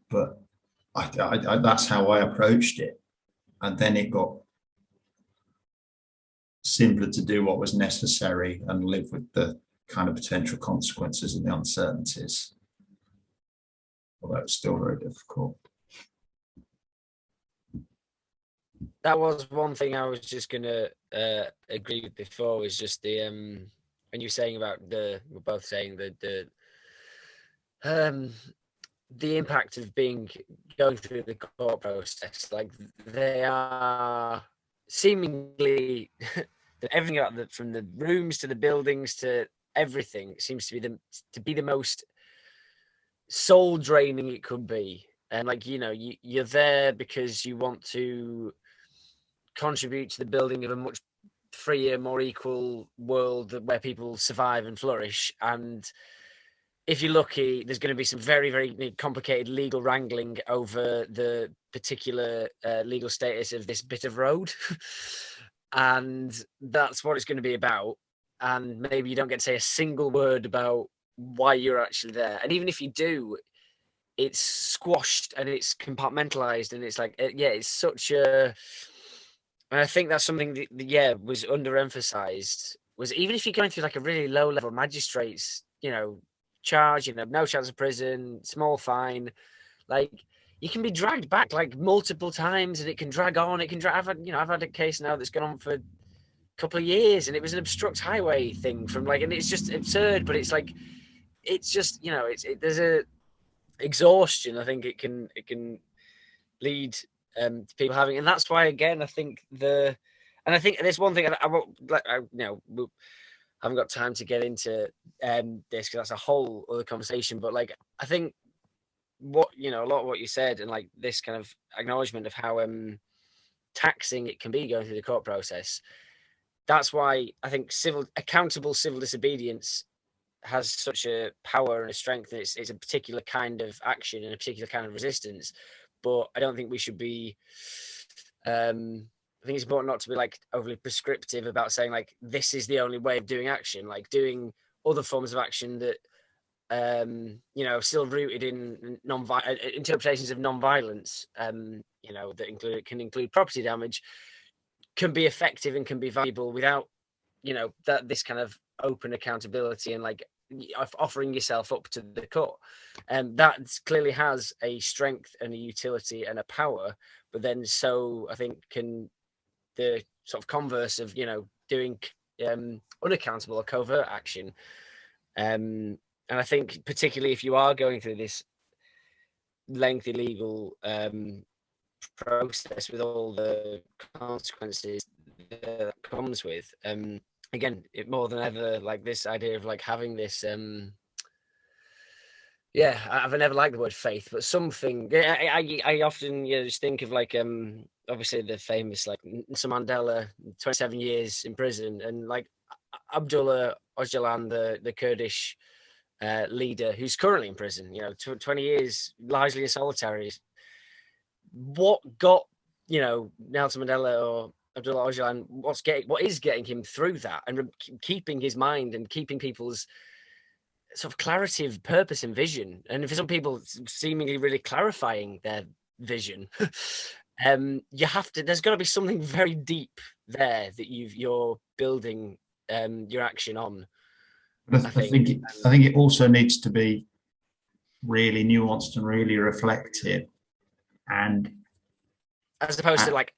B: But I that's how I approached it. And then it got simpler to do what was necessary and live with the kind of potential consequences and the uncertainties. Although it's still very difficult.
C: That was one thing I was just gonna agree with before, was just the when you were saying about we're both saying the impact of going through the court process. Like, they are seemingly everything about from the rooms to the buildings to everything seems to be the most soul draining it could be. And like, you know, you're there because you want to contribute to the building of a much freer, more equal world where people survive and flourish. And if you're lucky, there's going to be some very, very complicated legal wrangling over the particular legal status of this bit of road. And that's what it's going to be about. And maybe you don't get to say a single word about why you're actually there. And even if you do, it's squashed and it's compartmentalized, and it's like, it's such a... And I think that's something that was underemphasized, was even if you're going through like a really low level magistrate's, you know, charge, you know, no chance of prison, small fine, like, you can be dragged back like multiple times, and it can drag on. It can drag. I've had a case now that's gone on for a couple of years, and it was an obstruct highway thing from like, and it's just absurd. But it's like, it's just, you know, there's a exhaustion. I think it can lead to people having, and that's why, again, I think there's one thing I won't, we haven't got time to get into this because that's a whole other conversation. But like, I think what, you know, a lot of what you said, and like this kind of acknowledgement of how taxing it can be going through the court process. That's why I think accountable civil disobedience has such a power and a strength. It's a particular kind of action and a particular kind of resistance. But I don't think we should be. I think it's important not to be like overly prescriptive about saying like this is the only way of doing action. Like, doing other forms of action that still rooted in interpretations of non-violence, that can include property damage, can be effective and can be valuable without, this kind of open accountability and like offering yourself up to the court. And that clearly has a strength and a utility and a power, but then so I think can the sort of converse of, doing unaccountable or covert action. And I think particularly if you are going through this lengthy legal process with all the consequences that comes with, again, it more than ever, like this idea of like having this yeah, I've never liked the word faith, but something. I often just think of like obviously the famous like Nelson Mandela, 27 years in prison, and like Abdullah Öcalan, the Kurdish leader who's currently in prison. 20 years largely in solitary. What got Nelson Mandela or Abdullah Öcalan? What is getting him through that and keeping his mind and keeping people's sort of clarity of purpose and vision, and for some people seemingly really clarifying their vision. There's got to be something very deep there that you're building your action on.
B: I think it also needs to be really nuanced and really reflective, and
C: as opposed to like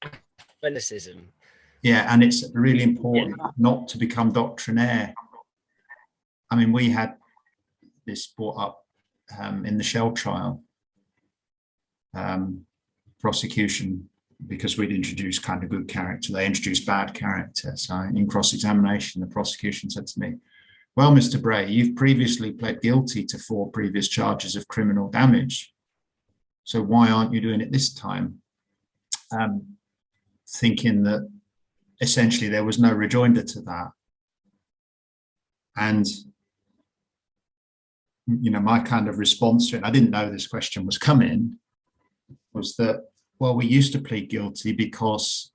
C: fanaticism.
B: Yeah, and it's really important not to become doctrinaire. I mean, we had this brought up in the Shell trial. Prosecution, because we'd introduced kind of good character, they introduced bad character. So in cross-examination, the prosecution said to me, "Well, Mr. Bray, you've previously pled guilty to 4 previous charges of criminal damage. So why aren't you doing it this time?" Thinking that essentially there was no rejoinder to that. And my kind of response to it, I didn't know this question was coming, was that, well, we used to plead guilty because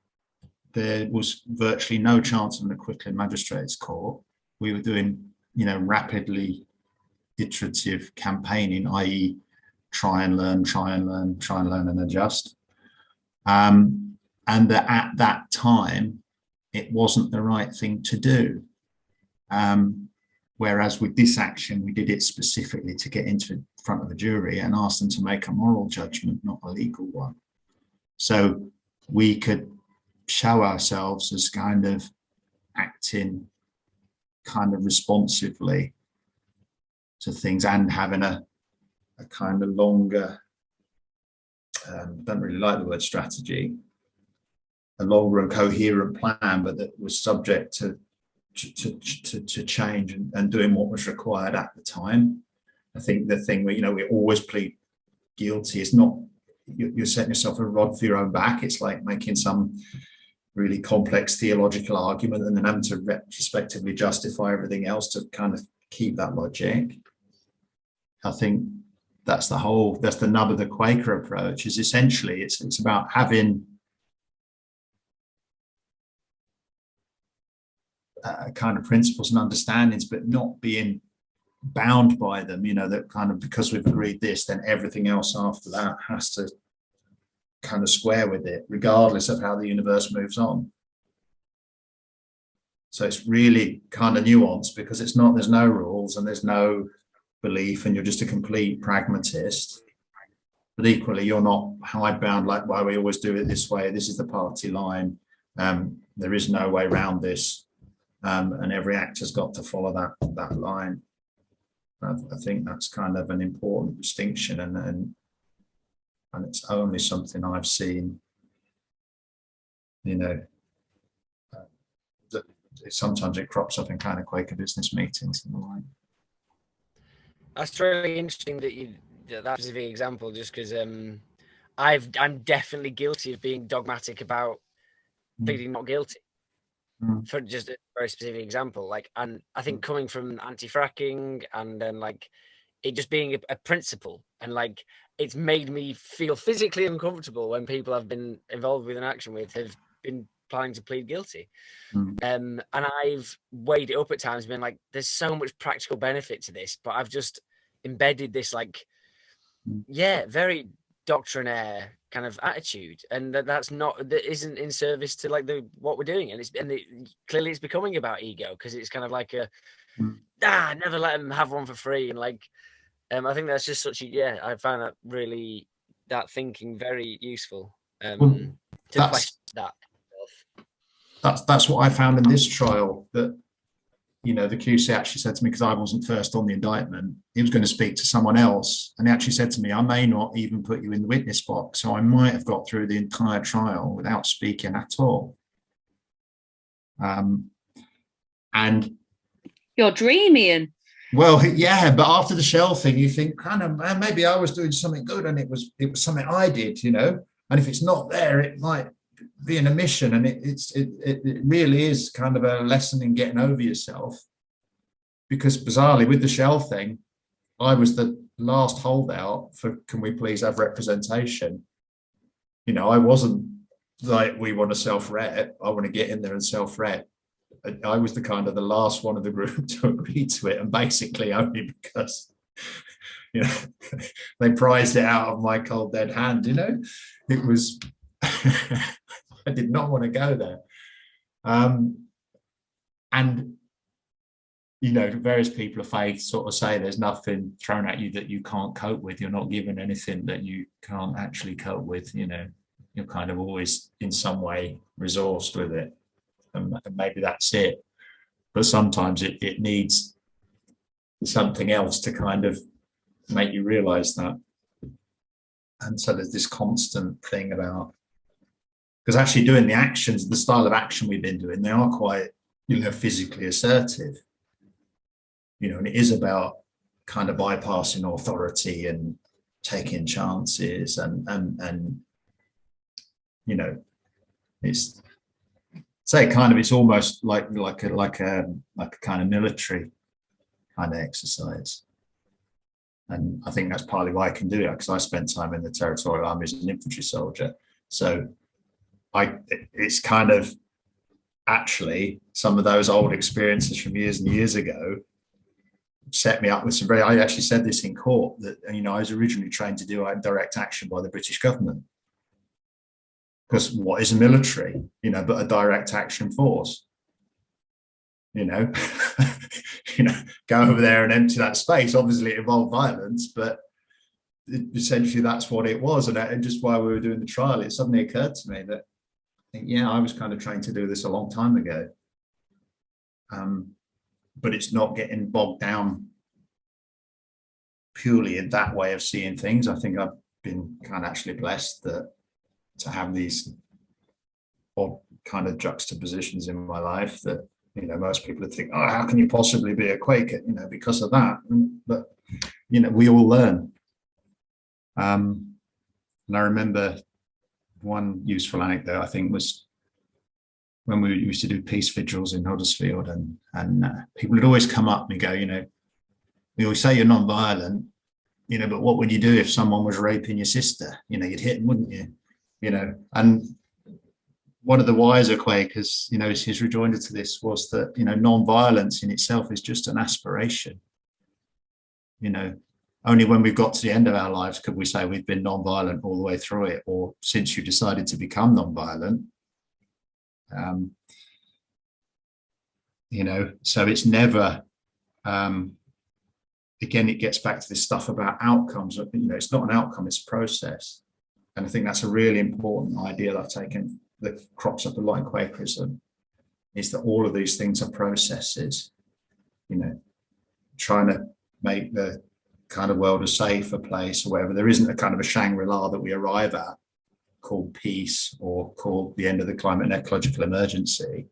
B: there was virtually no chance of an acquittal in magistrates' court. We were doing, rapidly iterative campaigning, i.e. try and learn and adjust. And that at that time, it wasn't the right thing to do. Whereas with this action, we did it specifically to get into front of a jury and ask them to make a moral judgment, not a legal one. So we could show ourselves as kind of acting kind of responsively to things and having a kind of longer, don't really like the word strategy, a longer and coherent plan, but that was subject to change and doing what was required at the time. I think the thing where we always plead guilty is not, you're setting yourself a rod for your own back. It's like making some really complex theological argument and then having to retrospectively justify everything else to kind of keep that logic. I think that's the nub of the Quaker approach, is essentially it's about having kind of principles and understandings, but not being bound by them, that kind of, because we've agreed this, then everything else after that has to kind of square with it, regardless of how the universe moves on. So it's really kind of nuanced, because there's no rules and there's no belief, and you're just a complete pragmatist. But equally, you're not hidebound, like, why we always do it this way, this is the party line, there is no way around this. And every actor's got to follow that line. I think that's kind of an important distinction, and it's only something I've seen. That sometimes it crops up in kind of Quaker business meetings and the like.
C: That's really interesting that specific example, just because I'm definitely guilty of being dogmatic about pleading not guilty. For just a very specific example, and I think coming from anti-fracking and then it just being a principle, and it's made me feel physically uncomfortable when people I've been involved with an action with have been planning to plead guilty. And I've weighed it up at times, been like, there's so much practical benefit to this, but I've just embedded this very doctrinaire kind of attitude, and that isn't in service to what we're doing, and clearly it's becoming about ego, because it's kind of like never let them have one for free, and I think that's just such I found that thinking very useful to question that.
B: That's what I found in this trial, that the QC actually said to me, because I wasn't first on the indictment, he was going to speak to someone else, and he actually said to me, I may not even put you in the witness box, so I might have got through the entire trial without speaking at all. And
A: you're dreaming.
B: Well, yeah, but after the shell thing, you think, kind of, man, maybe I was doing something good, and it was something I did, you know. And if it's not there, it might be an omission, and it really is kind of a lesson in getting over yourself. Because bizarrely, with the shell thing, I was the last holdout for, can we please have representation? You know, I wasn't like, we want to self-rep, I want to get in there and self-rep. I was the kind of the last one of the group to agree to it, and basically only because, you know, they prized it out of my cold dead hand. You know, it was I did not want to go there, and you know, various people of faith sort of say there's nothing thrown at you that you can't cope with. You're not given anything that you can't actually cope with. You know, you're kind of always in some way resourced with it. And maybe that's it, but sometimes it needs something else to kind of make you realize that. And so there's this constant thing about, because actually doing the actions, the style of action we've been doing, they are quite, you know, physically assertive, you know, and it is about kind of bypassing authority and taking chances, and you know, it's, say kind of, it's almost like a kind of military kind of exercise. And I think that's partly why I can do it, because I spent time in the Territorial Army as an infantry soldier. So it's kind of actually some of those old experiences from years and years ago set me up with some very, I actually said this in court, that, you know, I was originally trained to do direct action by the British government. Because what is a military, you know, but a direct action force? You know, you know, go over there and empty that space. Obviously, it involved violence, but essentially that's what it was. And just while we were doing the trial, it suddenly occurred to me that, yeah, I was kind of trained to do this a long time ago. But it's not getting bogged down purely in that way of seeing things. I think I've been kind of actually blessed that to have these odd kind of juxtapositions in my life that, you know, most people would think, oh, how can you possibly be a Quaker, you know, because of that? But, you know, we all learn. And I remember one useful anecdote, I think, was when we used to do peace vigils in Huddersfield, and people would always come up and go, you know, we always say you're non-violent, you know, but what would you do if someone was raping your sister? You know, you'd hit them, wouldn't you? You know, and one of the wiser Quakers, you know, his rejoinder to this was that, you know, non-violence in itself is just an aspiration. You know, only when we've got to the end of our lives could we say we've been non-violent all the way through it, or since you decided to become non-violent. You know, so it's never, again, it gets back to this stuff about outcomes. You know, it's not an outcome, it's a process. And I think that's a really important idea that I've taken, that crops up a lot in Quakerism, is that all of these things are processes, you know, trying to make the kind of world a safer place or whatever. There isn't a kind of a Shangri-La that we arrive at called peace or called the end of the climate and ecological emergency.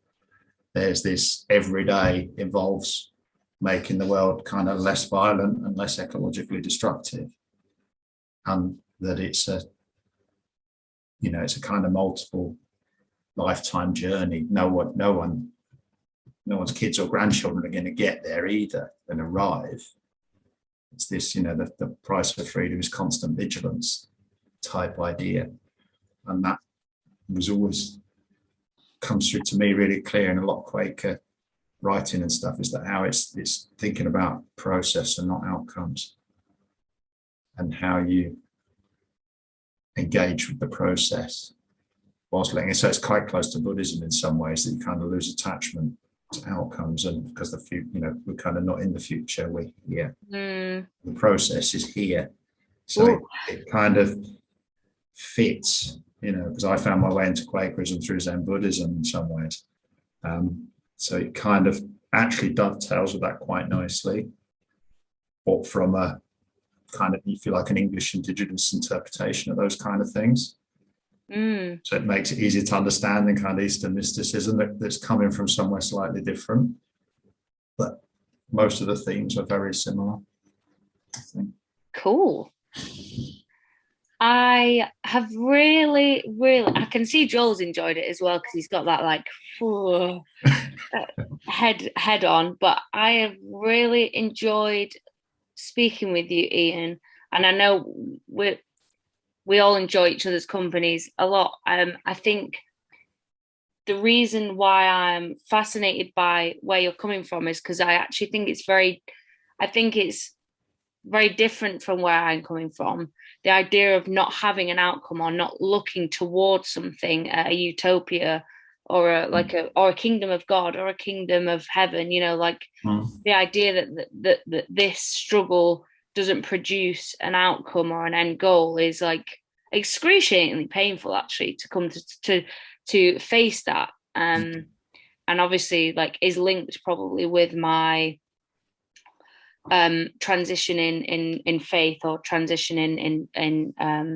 B: There's this every day involves making the world kind of less violent and less ecologically destructive. And that it's a, you know, it's a kind of multiple lifetime journey. No one's kids or grandchildren are going to get there either and arrive. It's this, you know, the price of freedom is constant vigilance type idea. And that was always comes through to me really clear in a lot of Quaker writing and stuff, is that how it's thinking about process and not outcomes, and how you engage with the process whilst letting it. So it's quite close to Buddhism in some ways, that you kind of lose attachment to outcomes, and because you know, we're kind of not in the future, we're here. The process is here, so it kind of fits, you know, because I found my way into Quakerism through Zen Buddhism in some ways. So it kind of actually dovetails with that quite nicely, but from a kind of, you feel like an English indigenous interpretation of those kind of things. So it makes it easier to understand the kind of Eastern mysticism that's coming from somewhere slightly different. but most of the themes are very similar, I think.
A: Cool. I have really, I can see Joel's enjoyed it as well because he's got that like head on. But I have really enjoyed speaking with you, Ian, and I know we all enjoy each other's companies a lot. I think the reason why I'm fascinated by where you're coming from is because I actually think it's very different from where I'm coming from. The idea of not having an outcome or not looking towards something, a utopia or a kingdom of God or a kingdom of heaven, the idea that this struggle doesn't produce an outcome or an end goal is like excruciatingly painful actually to come to face that. And obviously like is linked probably with my transition in faith or transition in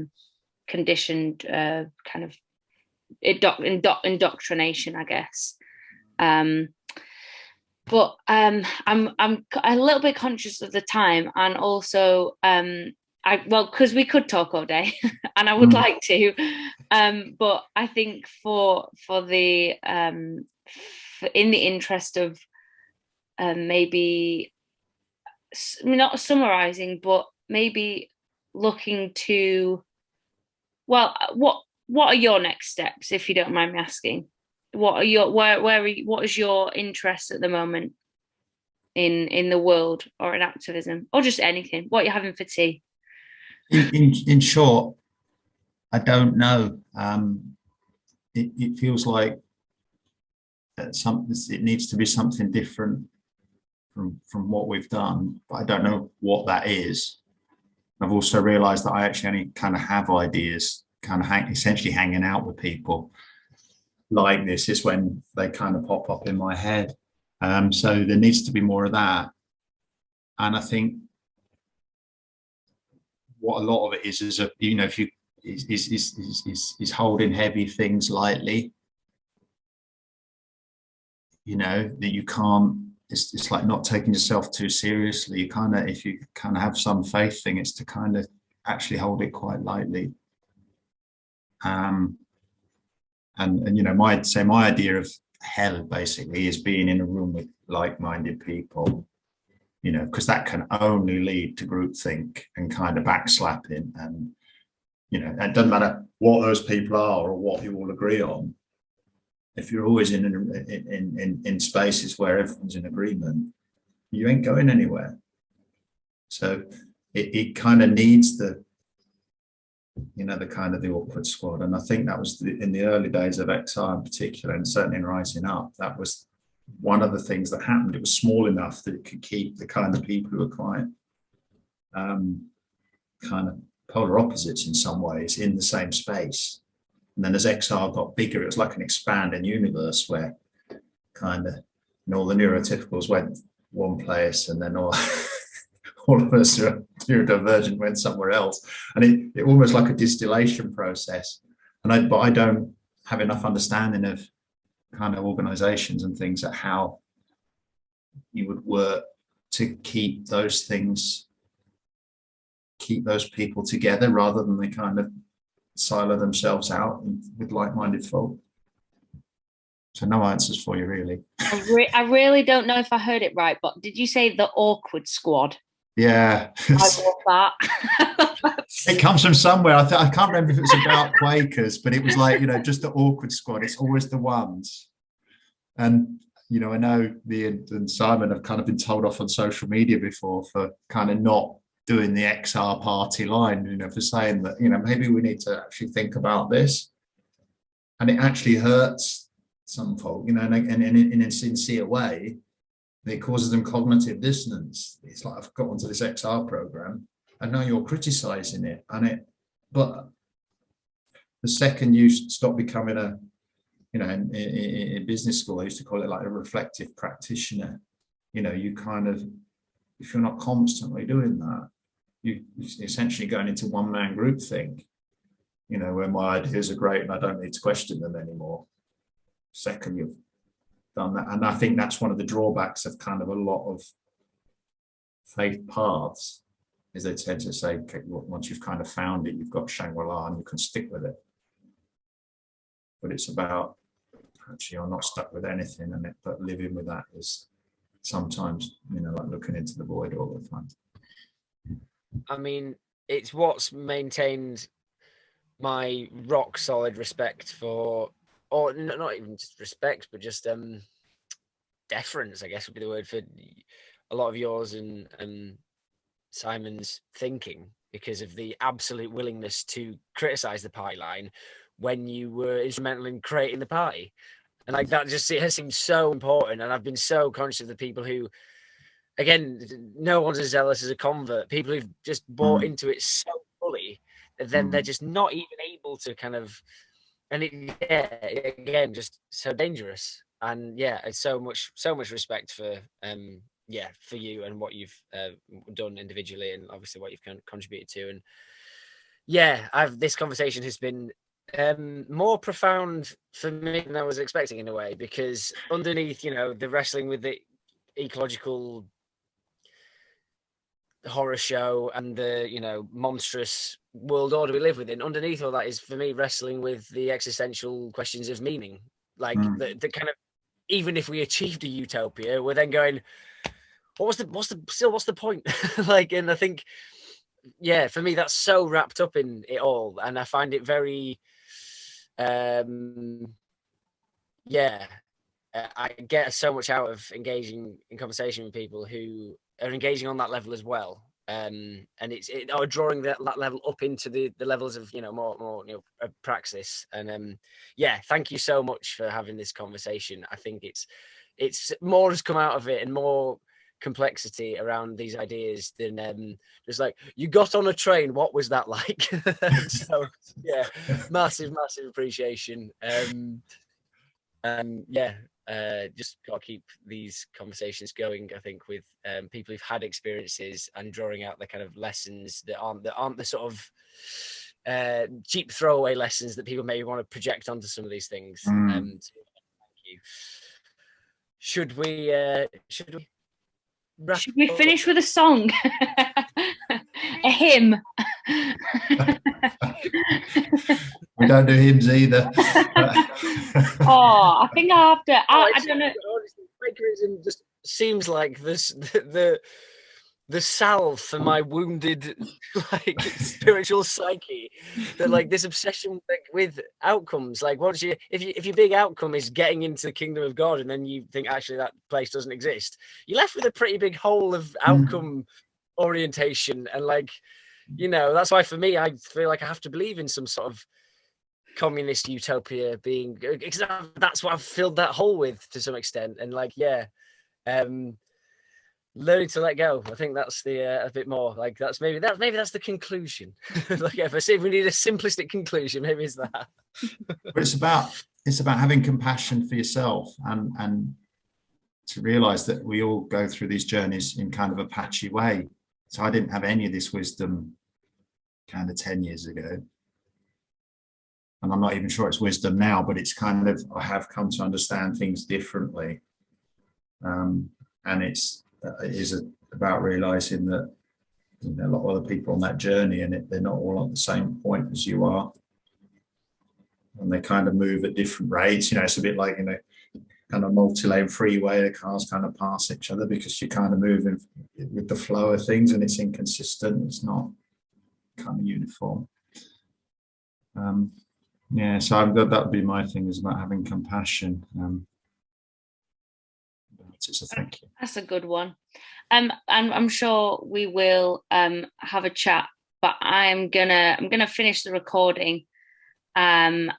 A: conditioned kind of indoctrination, I guess. But I'm a little bit conscious of the time, and also because we could talk all day, and I would like to, but I think for the in the interest of maybe not summarizing, but maybe looking to, well, what are your next steps, if you don't mind me asking? What is your interest at the moment in the world or in activism or just anything? What are you having for tea?
B: In short, I don't know. It feels like it needs to be something different from what we've done, but I don't know what that is. I've also realized that I actually only kind of have ideas kind of essentially hanging out with people like this is when they kind of pop up in my head. So there needs to be more of that. And I think what a lot of it is if you is holding heavy things lightly, that you can't, it's like not taking yourself too seriously. You kind of, if you kind of have some faith thing, it's to kind of actually hold it quite lightly. And my idea of hell basically is being in a room with like-minded people, because that can only lead to groupthink and kind of backslapping. And it doesn't matter what those people are or what you all agree on. If you're always in spaces where everyone's in agreement, you ain't going anywhere. So it kind of needs the kind of the awkward squad. And I think that was in the early days of XR in particular, and certainly in Rising Up, that was one of the things that happened. It was small enough that it could keep the kind of people who were quite kind of polar opposites in some ways in the same space. And then as XR got bigger, it was like an expanding universe where kind of all the neurotypicals went one place, and then all of us who are neurodivergent went somewhere else. And it almost like a distillation process. But I don't have enough understanding of kind of organizations and things at how you would work to keep those people together rather than they kind of silo themselves out with like-minded folk. So no answers for you, really.
A: I really don't know if I heard it right, but did you say the awkward squad?
B: Yeah.
A: I love that.
B: It comes from somewhere. I can't remember if it was about Quakers, but it was like, just the awkward squad. It's always the ones. And, I know me and Simon have kind of been told off on social media before for kind of not doing the XR party line, for saying that, maybe we need to actually think about this. And it actually hurts some folk, and in a sincere way, it causes them cognitive dissonance. It's like, I've got onto this XR program and now you're criticizing it. But the second you stop becoming in business school, I used to call it like a reflective practitioner. You kind of, if you're not constantly doing that, you essentially going into one-man group thing, where my ideas are great and I don't need to question them anymore. Second, you've done that. And I think that's one of the drawbacks of kind of a lot of faith paths, is they tend to say, okay, well, once you've kind of found it, you've got Shangri-La and you can stick with it. But it's about, actually, you're not stuck with anything, but living with that is sometimes, like looking into the void all the time.
C: I mean, it's what's maintained my rock solid respect for, or not even just respect, but just deference, I guess would be the word, for a lot of yours and Simon's thinking, because of the absolute willingness to criticize the party line when you were instrumental in creating the party. And like that just, it has seemed so important. And I've been so conscious of the people who, again, no one's as zealous as a convert, people who've just bought into it so fully that then they're just not even able to kind of, and again, just so dangerous. And yeah, it's so much respect for for you and what you've done individually, and obviously what you've contributed to. And yeah, this conversation has been more profound for me than I was expecting, in a way, because underneath, the wrestling with the ecological horror show and the monstrous world order we live within, underneath all that is, for me, wrestling with the existential questions of meaning, like the kind of, even if we achieved a utopia, we're then going, what's the point? Like, and I think, yeah, for me, that's so wrapped up in it all, and I find it very I get so much out of engaging in conversation with people who are engaging on that level as well, and or drawing that level up into the levels of more praxis. And thank you so much for having this conversation. I think it's more has come out of it, and more complexity around these ideas than just like, you got on a train, what was that like? So yeah, massive appreciation. Just got to keep these conversations going, I think, with people who've had experiences, and drawing out the kind of lessons that aren't the sort of cheap throwaway lessons that people maybe want to project onto some of these things. So thank you. Should we
A: finish with a song? A hymn?
B: We don't do hymns either.
A: I think I have to. I don't know.
C: Quakerism just seems like this the salve for my wounded like spiritual psyche, that like this obsession with outcomes. Like, if your big outcome is getting into the kingdom of God, and then you think actually that place doesn't exist, you're left with a pretty big hole of outcome orientation. And like, that's why for me, I feel like I have to believe in some sort of communist utopia being, because that's what I've filled that hole with to some extent. And like, learning to let go. I think that's the a bit more like, maybe that's the conclusion. Like, if I say we need a simplistic conclusion, maybe it's that.
B: But it's about having compassion for yourself, and to realize that we all go through these journeys in kind of a patchy way. So I didn't have any of this wisdom kind of 10 years ago. And I'm not even sure it's wisdom now, but it's kind of, I have come to understand things differently. And it is about realizing that a lot of other people on that journey, and they're not all at the same point as you are. And they kind of move at different rates. It's a bit like, kind of multi-lane freeway, the cars kind of pass each other because you're kind of moving with the flow of things, and it's inconsistent. It's not kind of uniform. So that would be my thing, is about having compassion. So thank you.
A: That's a good one. And I'm sure we will have a chat, but I'm gonna finish the recording. And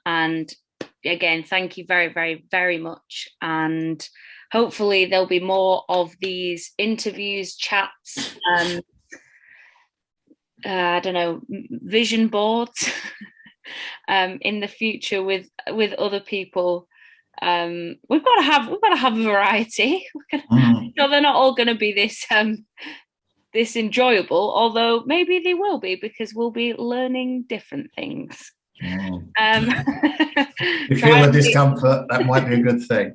A: again, thank you very, very, very much. And hopefully there'll be more of these interviews, chats, I don't know, vision boards in the future with other people. We've got to have a variety. So they're not all going to be this enjoyable, although maybe they will be, because we'll be learning different things.
B: You feel the discomfort, that might be a good thing.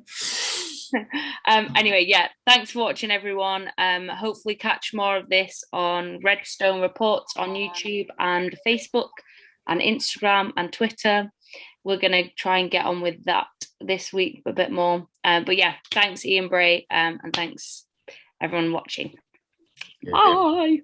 A: Anyway, yeah, thanks for watching, everyone. Hopefully catch more of this on Redstone Reports on YouTube and Facebook and Instagram and Twitter. We're going to try and get on with that this week a bit more. But yeah, thanks, Ian, Bray, and thanks everyone watching. Bye.